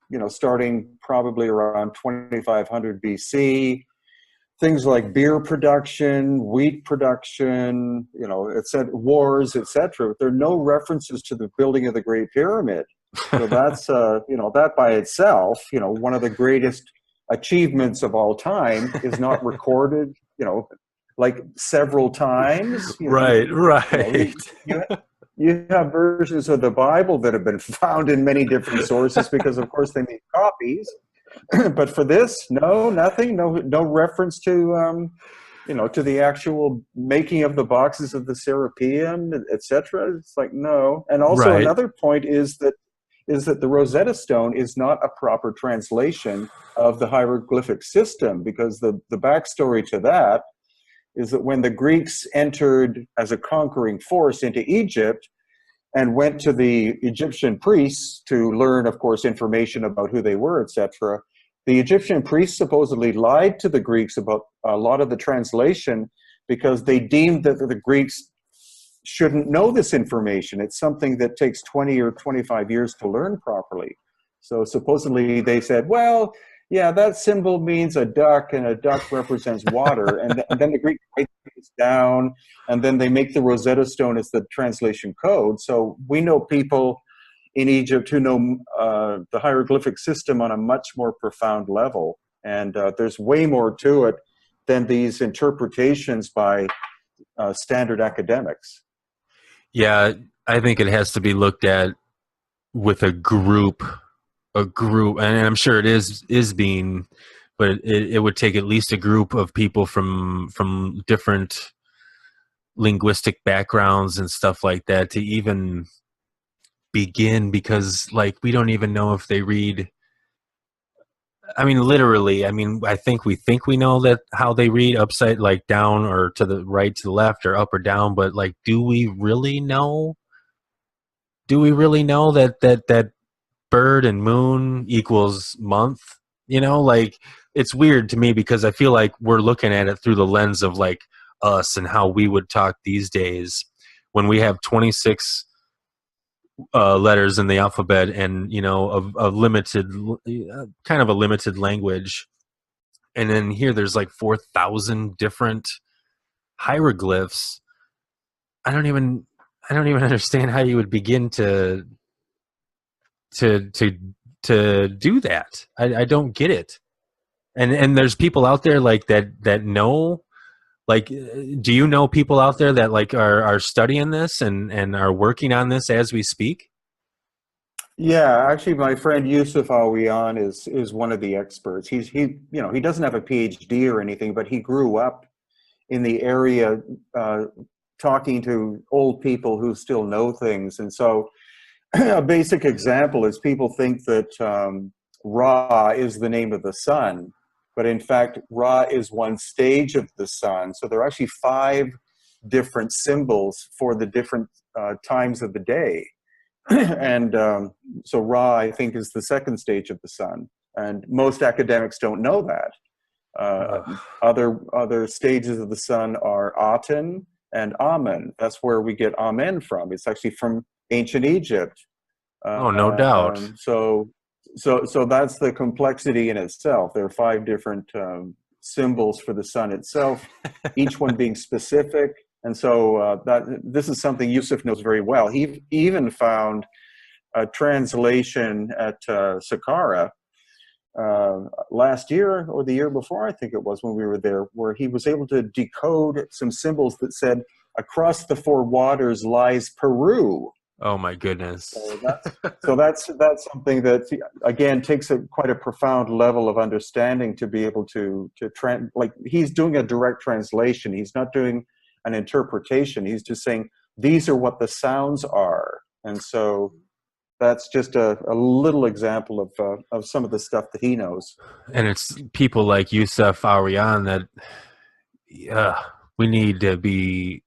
you know, starting probably around 2500 BC. Things like beer production, wheat production, you know, it said wars, etc. There are no references to the building of the Great Pyramid. So that's, you know, that by itself, you know, one of the greatest achievements of all time is not recorded, you know, like several times. You know, right. You have versions of the Bible that have been found in many different sources because, of course, they made copies. But for this, nothing, no reference to, you know, to the actual making of the boxes of the Serapium, etc. It's like, no. And also another point is that the Rosetta Stone is not a proper translation of the hieroglyphic system, because the backstory to that is that when the Greeks entered as a conquering force into Egypt and went to the Egyptian priests to learn, of course, information about who they were, etc., the Egyptian priests supposedly lied to the Greeks about a lot of the translation because they deemed that the Greeks shouldn't know this information. It's something that takes 20 or 25 years to learn properly. So supposedly they said, well, yeah, that symbol means a duck, and a duck represents water. And then the Greek writes this down, and then they make the Rosetta Stone as the translation code. So we know people in Egypt who know the hieroglyphic system on a much more profound level. And there's way more to it than these interpretations by standard academics. Yeah, I think it has to be looked at with a group, and I'm sure it is being, but it would take at least a group of people from different linguistic backgrounds and stuff like that to even begin, because like we don't even know if they read. I mean, literally. I mean, I think we know that how they read, upside, like down, or to the right, to the left, or up or down. But like, do we really know? Do we really know that bird and moon equals month? You know, like, it's weird to me because I feel like we're looking at it through the lens of like us and how we would talk these days when we have 26 letters in the alphabet, and, you know, a limited kind of a limited language. And then here there's like 4,000 different hieroglyphs. I don't even understand how you would begin to do that. I don't get it. And there's people out there like that know, like, do you know people out there that like are studying this and are working on this as we speak? Yeah, actually, my friend Yusuf Awiyan is one of the experts. He you know, he doesn't have a PhD or anything, but he grew up in the area talking to old people who still know things. And so a basic example is people think that Ra is the name of the sun, but in fact, Ra is one stage of the sun. So there are actually 5 different symbols for the different times of the day. And so Ra, I think, is the second stage of the sun. And most academics don't know that. Other stages of the sun are Aten and Amen. That's where we get Amen from. It's actually from ancient Egypt. Oh, no doubt. So that's the complexity in itself. There are 5 different symbols for the sun itself, each one being specific. And so this is something Yusuf knows very well. He even found a translation at Saqqara last year or the year before, I think it was, when we were there, where he was able to decode some symbols that said, "Across the 4 waters lies Peru." Oh my goodness. So that's something that, again, takes quite a profound level of understanding to be able to like, he's doing a direct translation. He's not doing an interpretation. He's just saying, these are what the sounds are. And so that's just a little example of some of the stuff that he knows. And it's people like Yusuf Arian that we need to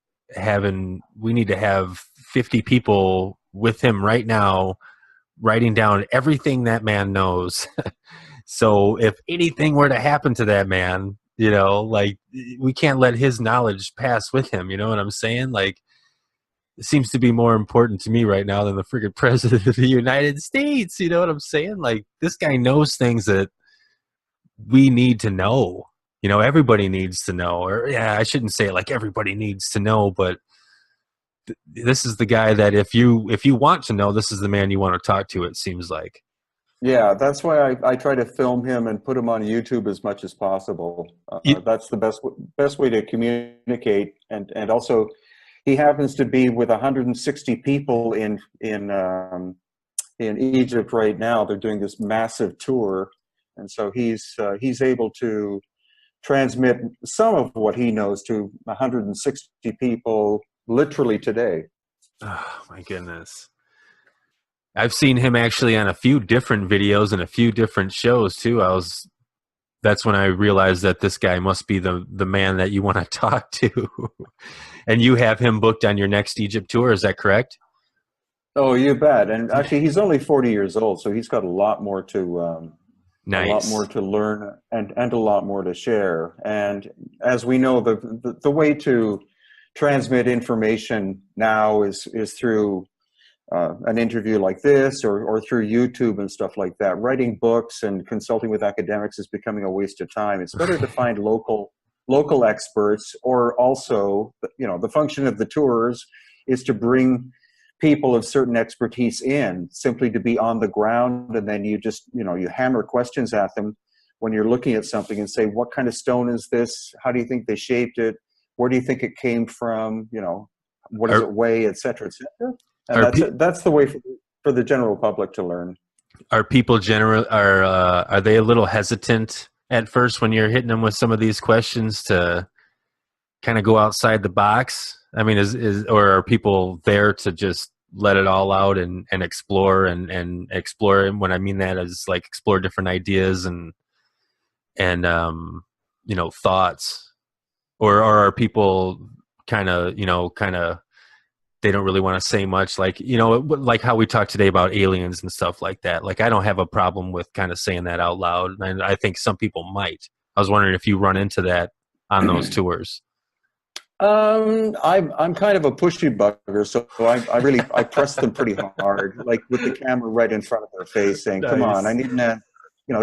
have 50 people with him right now writing down everything that man knows. So if anything were to happen to that man, like, we can't let his knowledge pass with him. You know what I'm saying? Like, it seems to be more important to me right now than the friggin' president of the United States. You know what I'm saying? Like, this guy knows things that we need to know. Everybody needs to know. Or, yeah, I shouldn't say it like everybody needs to know, but this is the guy that if you want to know, this is the man you want to talk to, it seems like. Yeah, that's why I try to film him and put him on YouTube as much as possible. That's the best way to communicate. And also, he happens to be with 160 people in Egypt right now. They're doing this massive tour, and so he's able to transmit some of what he knows to 160 people literally today. Oh my goodness. I've seen him actually on a few different videos and a few different shows too. That's when I realized that this guy must be the man that you want to talk to. And you have him booked on your next Egypt tour, is that correct? Oh, you bet. And actually, he's only 40 years old, so he's got a lot more to nice. A lot more to learn and a lot more to share. And as we know, the way to transmit information now is through an interview like this or through YouTube and stuff like that. Writing books and consulting with academics is becoming a waste of time. It's better to find local experts, or also, the function of the tours is to bring people of certain expertise in, simply to be on the ground, and then you just, you hammer questions at them when you're looking at something and say, what kind of stone is this? How do you think they shaped it? Where do you think it came from? What does it weigh, et cetera, et cetera? And that's the way for the general public to learn. Are people are they a little hesitant at first when you're hitting them with some of these questions to kind of go outside the box? I mean, or are people there to just let it all out and explore and explore? And when I mean that is like explore different ideas and thoughts, or are people kind of they don't really want to say much, like like how we talked today about aliens and stuff like that. Like, I don't have a problem with kind of saying that out loud, and I think some people might. I was wondering if you run into that on those tours. I'm kind of a pushy bugger, so I press them pretty hard, like with the camera right in front of their face, saying, "Come on, I need to,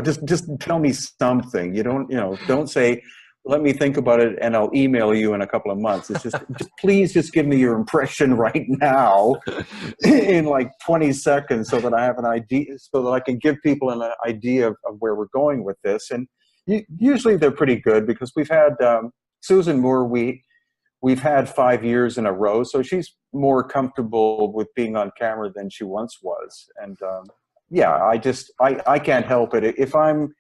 just tell me something." You don't say, "Let me think about it and I'll email you in a couple of months." It's just please just give me your impression right now in like 20 seconds, so that I have an idea, so that I can give people an idea of where we're going with this. And usually they're pretty good, because we've had Susan Moore. We've had 5 years in a row, so she's more comfortable with being on camera than she once was. And I can't help it. If I'm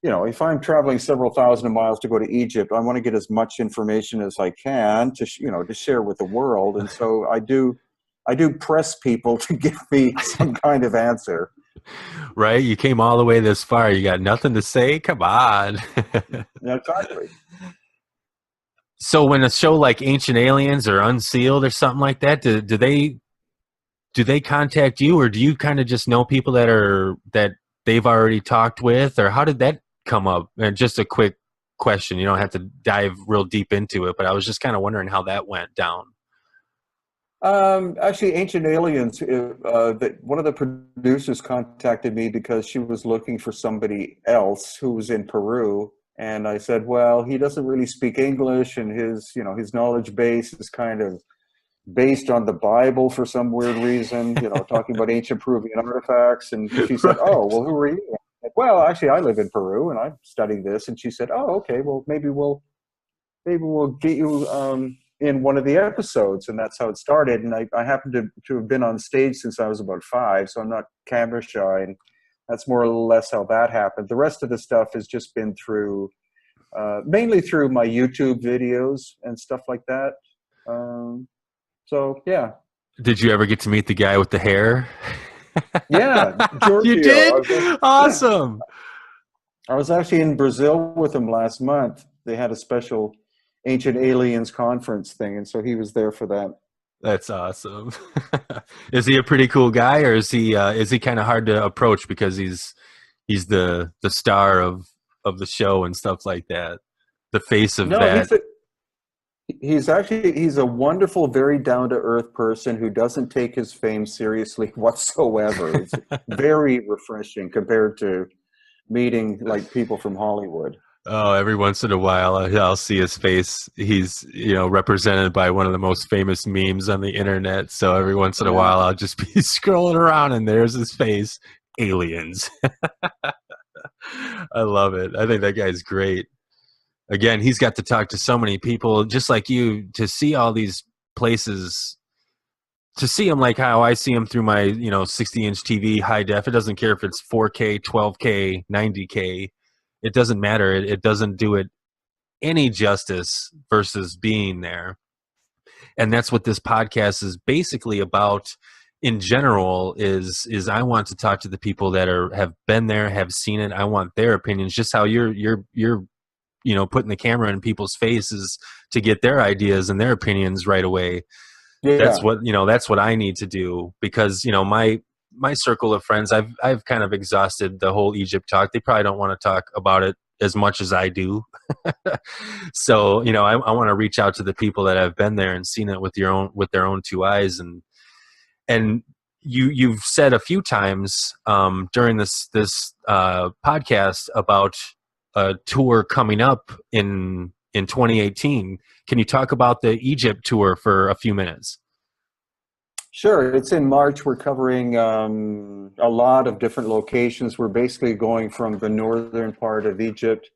if I'm traveling several thousand miles to go to Egypt, I want to get as much information as I can to share with the world. And so I do press people to give me some kind of answer. Right? You came all the way this far. You got nothing to say? Come on. Yeah, exactly. So when a show like Ancient Aliens or Unsealed or something like that, do they contact you, or do you kind of just know people that they've already talked with, or how did that come up? And just a quick question. You don't have to dive real deep into it, but I was just kind of wondering how that went down. Actually, Ancient Aliens, one of the producers contacted me because she was looking for somebody else who was in Peru. And I said, well, he doesn't really speak English, and his knowledge base is kind of based on the Bible for some weird reason, talking about ancient Peruvian artifacts. And she said, Right. oh, well, who are you? I said, well, actually, I live in Peru and I'm studying this. And she said, oh, okay, well, maybe we'll get you in one of the episodes. And that's how it started. And I happen to have been on stage since I was about 5, so I'm not camera shy. And that's more or less how that happened. The rest of the stuff has just been through, mainly through my YouTube videos and stuff like that. So, yeah. Did you ever get to meet the guy with the hair? Yeah, Giorgio. You did? Awesome. I was actually in Brazil with him last month. They had a special Ancient Aliens conference thing, and so he was there for that. That's awesome. Is he a pretty cool guy, or is he kind of hard to approach because he's the star of the show and stuff like that? The face of that. He's a wonderful, very down-to-earth person who doesn't take his fame seriously whatsoever. It's very refreshing compared to meeting like people from Hollywood. Oh, every once in a while I'll see his face. He's represented by one of the most famous memes on the internet. So every once in a while I'll just be scrolling around and there's his face. Aliens. I love it. I think that guy's great. Again, he's got to talk to so many people just like you, to see all these places, to see them like how I see them through my 60-inch TV high def. It doesn't care if it's 4K, 12K, 90K. It doesn't matter. It doesn't do it any justice versus being there. And that's what this podcast is basically about in general, is I want to talk to the people that have been there, have seen it. I want their opinions, just how you're putting the camera in people's faces to get their ideas and their opinions right away. Yeah. That's what I need to do, because my circle of friends, I've kind of exhausted the whole Egypt talk. They probably don't want to talk about it as much as I do. So, I want to reach out to the people that have been there and seen it with their own 2 eyes. And you've said a few times during this podcast about a tour coming up in 2018. Can you talk about the Egypt tour for a few minutes? Sure. It's in March. We're covering a lot of different locations. We're basically going from the northern part of Egypt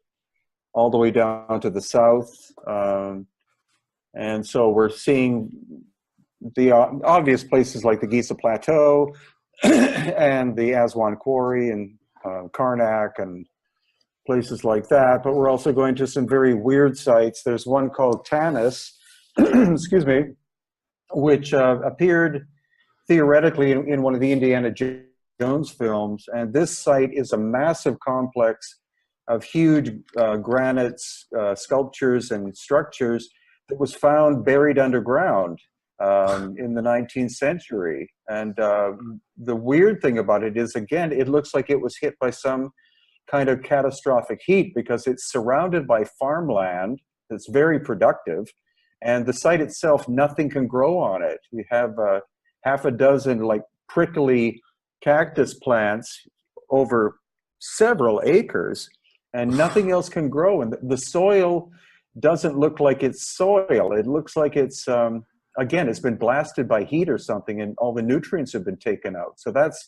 all the way down to the south. And so we're seeing the obvious places like the Giza Plateau and the Aswan Quarry and Karnak and places like that. But we're also going to some very weird sites. There's one called Tanis, excuse me, which appeared theoretically in one of the Indiana Jones films. And this site is a massive complex of huge granites, sculptures, and structures that was found buried underground in the 19th century. And the weird thing about it is, again, it looks like it was hit by some kind of catastrophic heat, because it's surrounded by farmland that's very productive. And the site itself, nothing can grow on it. You have half a dozen like prickly cactus plants over several acres, and nothing else can grow. And the soil doesn't look like it's soil. It looks like it's, again, it's been blasted by heat or something, and all the nutrients have been taken out. So that's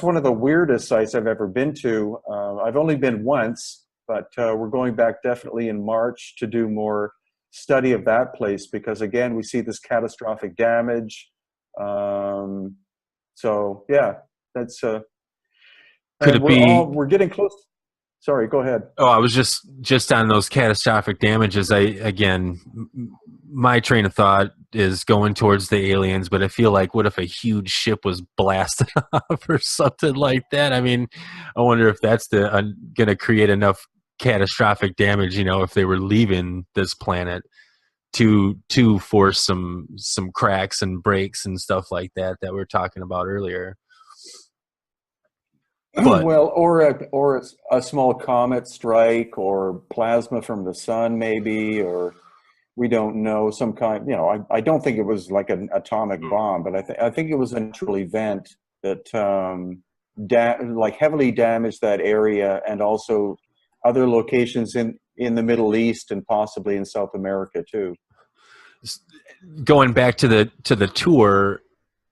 one of the weirdest sites I've ever been to. I've only been once, but we're going back definitely in March to do more study of that place, because again, we see this catastrophic damage. So yeah, that's could it be we're getting close. Sorry, go ahead. Oh, I was just on those catastrophic damages. My train of thought is going towards the aliens, but I feel like, what if a huge ship was blasted off or something like that? I mean, I wonder if that's going to create enough catastrophic damage, if they were leaving this planet to force some cracks and breaks and stuff like that we were talking about earlier. But Well, or a small comet strike, or plasma from the sun, maybe, or we don't know, some kind. I don't think it was like an atomic bomb, but I think it was a natural event that like heavily damaged that area, and also other locations in the Middle East and possibly in South America too. Going back to the tour,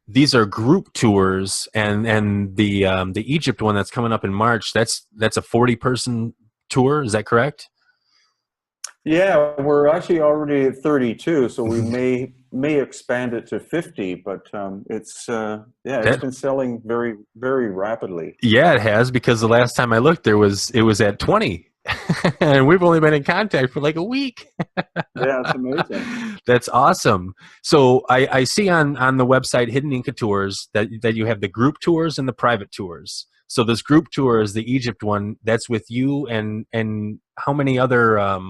these are group tours, and the Egypt one that's coming up in March, that's a 40-person tour. Is that correct? Yeah, we're actually already at 32, so we may expand it to 50. But it's been selling very, very rapidly. Yeah, it has, because the last time I looked, it was at 20. And we've only been in contact for like a week. Yeah, it's amazing. That's awesome. So I see on the website Hidden Inca Tours that you have the group tours and the private tours. So this group tour is the Egypt one. That's with you and how many other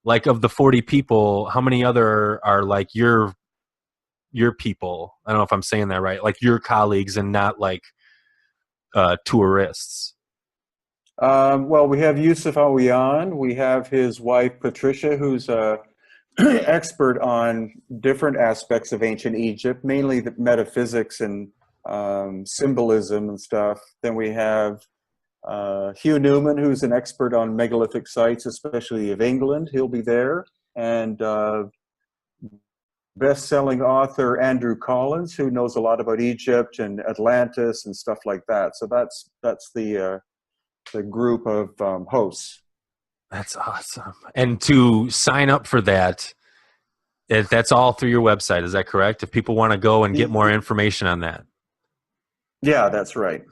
like, of the 40 people, how many other are like your people? I don't know if I'm saying that right. Like your colleagues and not like tourists. Well, we have Yusuf Awiyan. We have his wife, Patricia, who's a expert on different aspects of ancient Egypt, mainly the metaphysics and symbolism and stuff. Then we have Hugh Newman, who's an expert on megalithic sites, especially of England. He'll be there. And best-selling author Andrew Collins, who knows a lot about Egypt and Atlantis and stuff like that. So that's the group of hosts. That's awesome. And to sign up for that, that's all through your website. Is that correct? If people want to go and get more information on that. Yeah, that's right.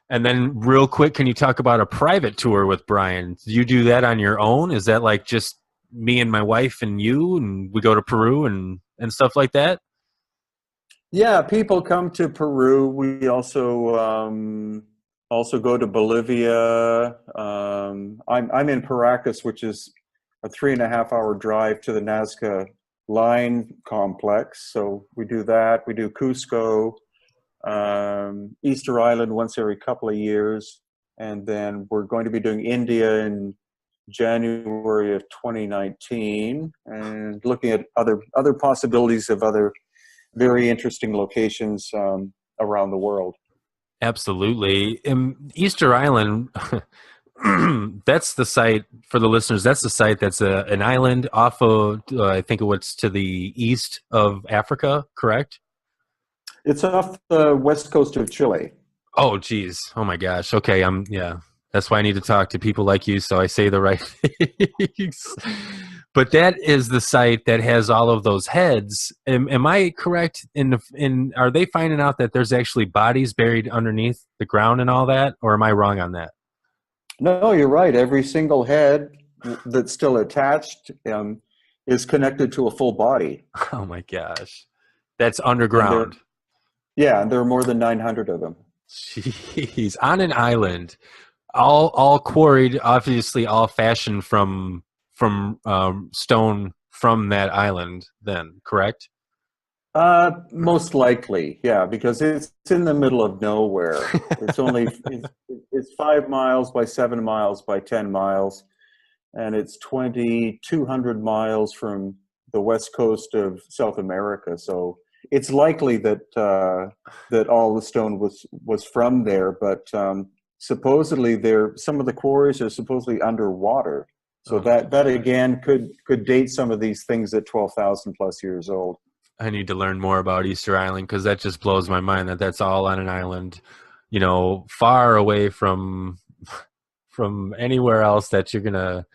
And then real quick, can you talk about a private tour with Brien? Do you do that on your own? Is that like just me and my wife and you, and we go to Peru and stuff like that? Yeah, people come to Peru. We also go to Bolivia. I'm in Paracas, which is a 3.5-hour drive to the Nazca Line complex. So we do that. We do Cusco, Easter Island once every couple of years. And then we're going to be doing India in January of 2019, and looking at other possibilities of other very interesting locations around the world. Absolutely. Easter Island, that's the site, for the listeners, that's the site that's an island off of, I think what's to the east of Africa, correct? It's off the west coast of Chile. Oh, geez. Oh, my gosh. Okay, yeah. That's why I need to talk to people like you so I say the right things. But that is the site that has all of those heads. Am I correct in are they finding out that there's actually bodies buried underneath the ground and all that, or am I wrong on that? No, you're right. Every single head that's still attached is connected to a full body. Oh my gosh. That's underground. And there are more than 900 of them. Jeez, on an island, all quarried, obviously all fashioned from stone from that island, then, correct? Most likely, yeah, because it's in the middle of nowhere. It's only it's 5 miles by 7 miles by 10 miles, and it's 2,200 miles from the west coast of South America. So it's likely that that all the stone was from there, but supposedly some of the quarries are supposedly underwater. So that again could date some of these things at 12,000 plus years old. I need to learn more about Easter Island, because that just blows my mind that's all on an island, far away from anywhere else that you're gonna.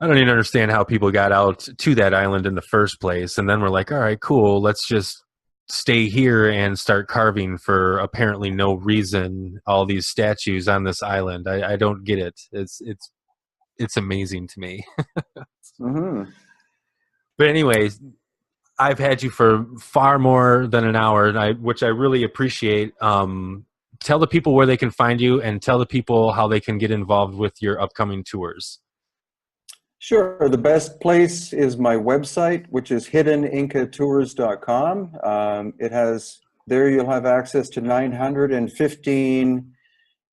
I don't even understand how people got out to that island in the first place. And then we're like, all right, cool. Let's just stay here and start carving for apparently no reason all these statues on this island. I don't get it. It's amazing to me. Mm-hmm. But anyways, I've had you for far more than an hour, and which I really appreciate. Tell the people where they can find you, and tell the people how they can get involved with your upcoming tours. Sure. The best place is my website, which is hiddenincatours.com. There you'll have access to 915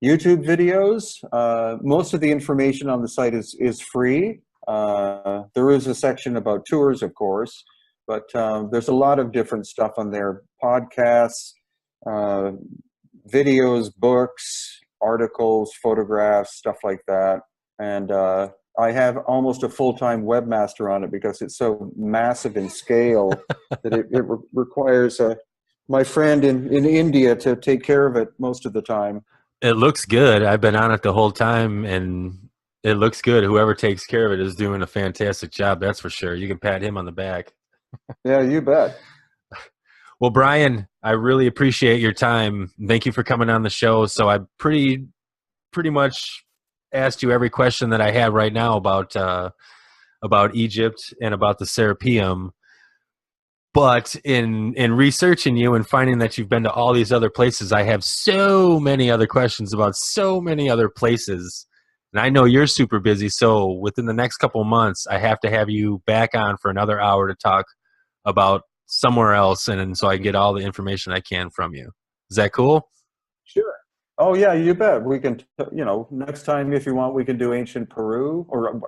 YouTube videos. Most of the information on the site is free. There is a section about tours, of course, but there's a lot of different stuff on there. Podcasts, videos, books, articles, photographs, stuff like that. And I have almost a full-time webmaster on it because it's so massive in scale that it requires my friend in India to take care of it most of the time. It looks good. I've been on it the whole time, and it looks good. Whoever takes care of it is doing a fantastic job, that's for sure. You can pat him on the back. Yeah, you bet. Well, Brien, I really appreciate your time. Thank you for coming on the show. So I pretty much asked you every question that I have right now about Egypt and about the Serapium. But in researching you and finding that you've been to all these other places, I have so many other questions about so many other places. And I know you're super busy, so within the next couple of months, I have to have you back on for another hour to talk about somewhere else, and so I can get all the information I can from you. Is that cool? Sure. Oh yeah, you bet. We can, next time if you want, we can do ancient Peru or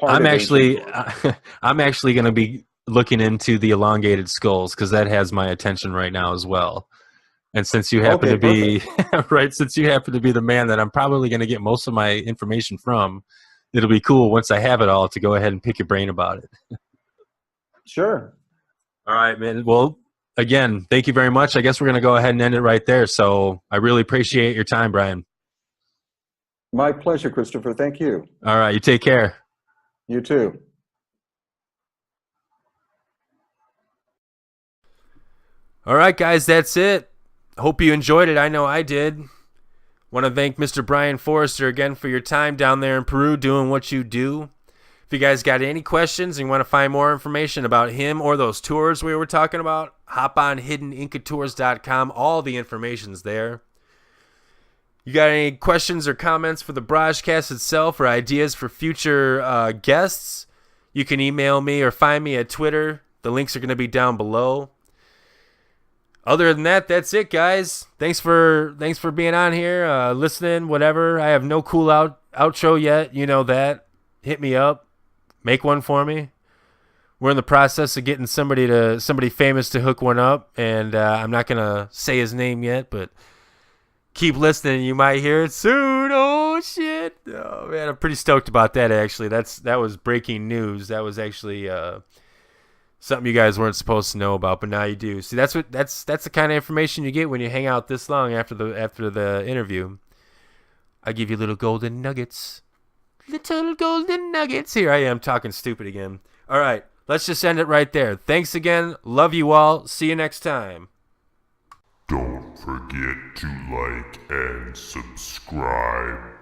part I'm of actually, ancient Peru. I'm actually going to be looking into the elongated skulls because that has my attention right now as well. And since you happen to be right, since you happen to be the man that I'm probably going to get most of my information from, it'll be cool once I have it all to go ahead and pick your brain about it. Sure. All right, man. Well, again, thank you very much. I guess we're going to go ahead and end it right there. So I really appreciate your time, Brien. My pleasure, Christopher. Thank you. All right. You take care. You too. All right, guys. That's it. Hope you enjoyed it. I know I did. Want to thank Mr. Brien Foerster again for your time down there in Peru doing what you do. If you guys got any questions and you want to find more information about him or those tours we were talking about, hop on hiddenincatours.com. All the information's there. You got any questions or comments for the BrahjCast itself or ideas for future guests, you can email me or find me at Twitter. The links are going to be down below. Other than that, that's it, guys. Thanks for being on here, listening, whatever. I have no cool outro yet. You know that. Hit me up. Make one for me. We're in the process of getting somebody famous to hook one up, and I'm not gonna say his name yet, but keep listening. You might hear it soon. Oh shit! Oh man, I'm pretty stoked about that. Actually, that was breaking news. That was actually something you guys weren't supposed to know about, but now you do. See, that's the kind of information you get when you hang out this long after the interview. I give you little golden nuggets. Little golden nuggets. Here I am talking stupid again. All right, let's just end it right there. Thanks again. Love you all. See you next time. Don't forget to like and subscribe.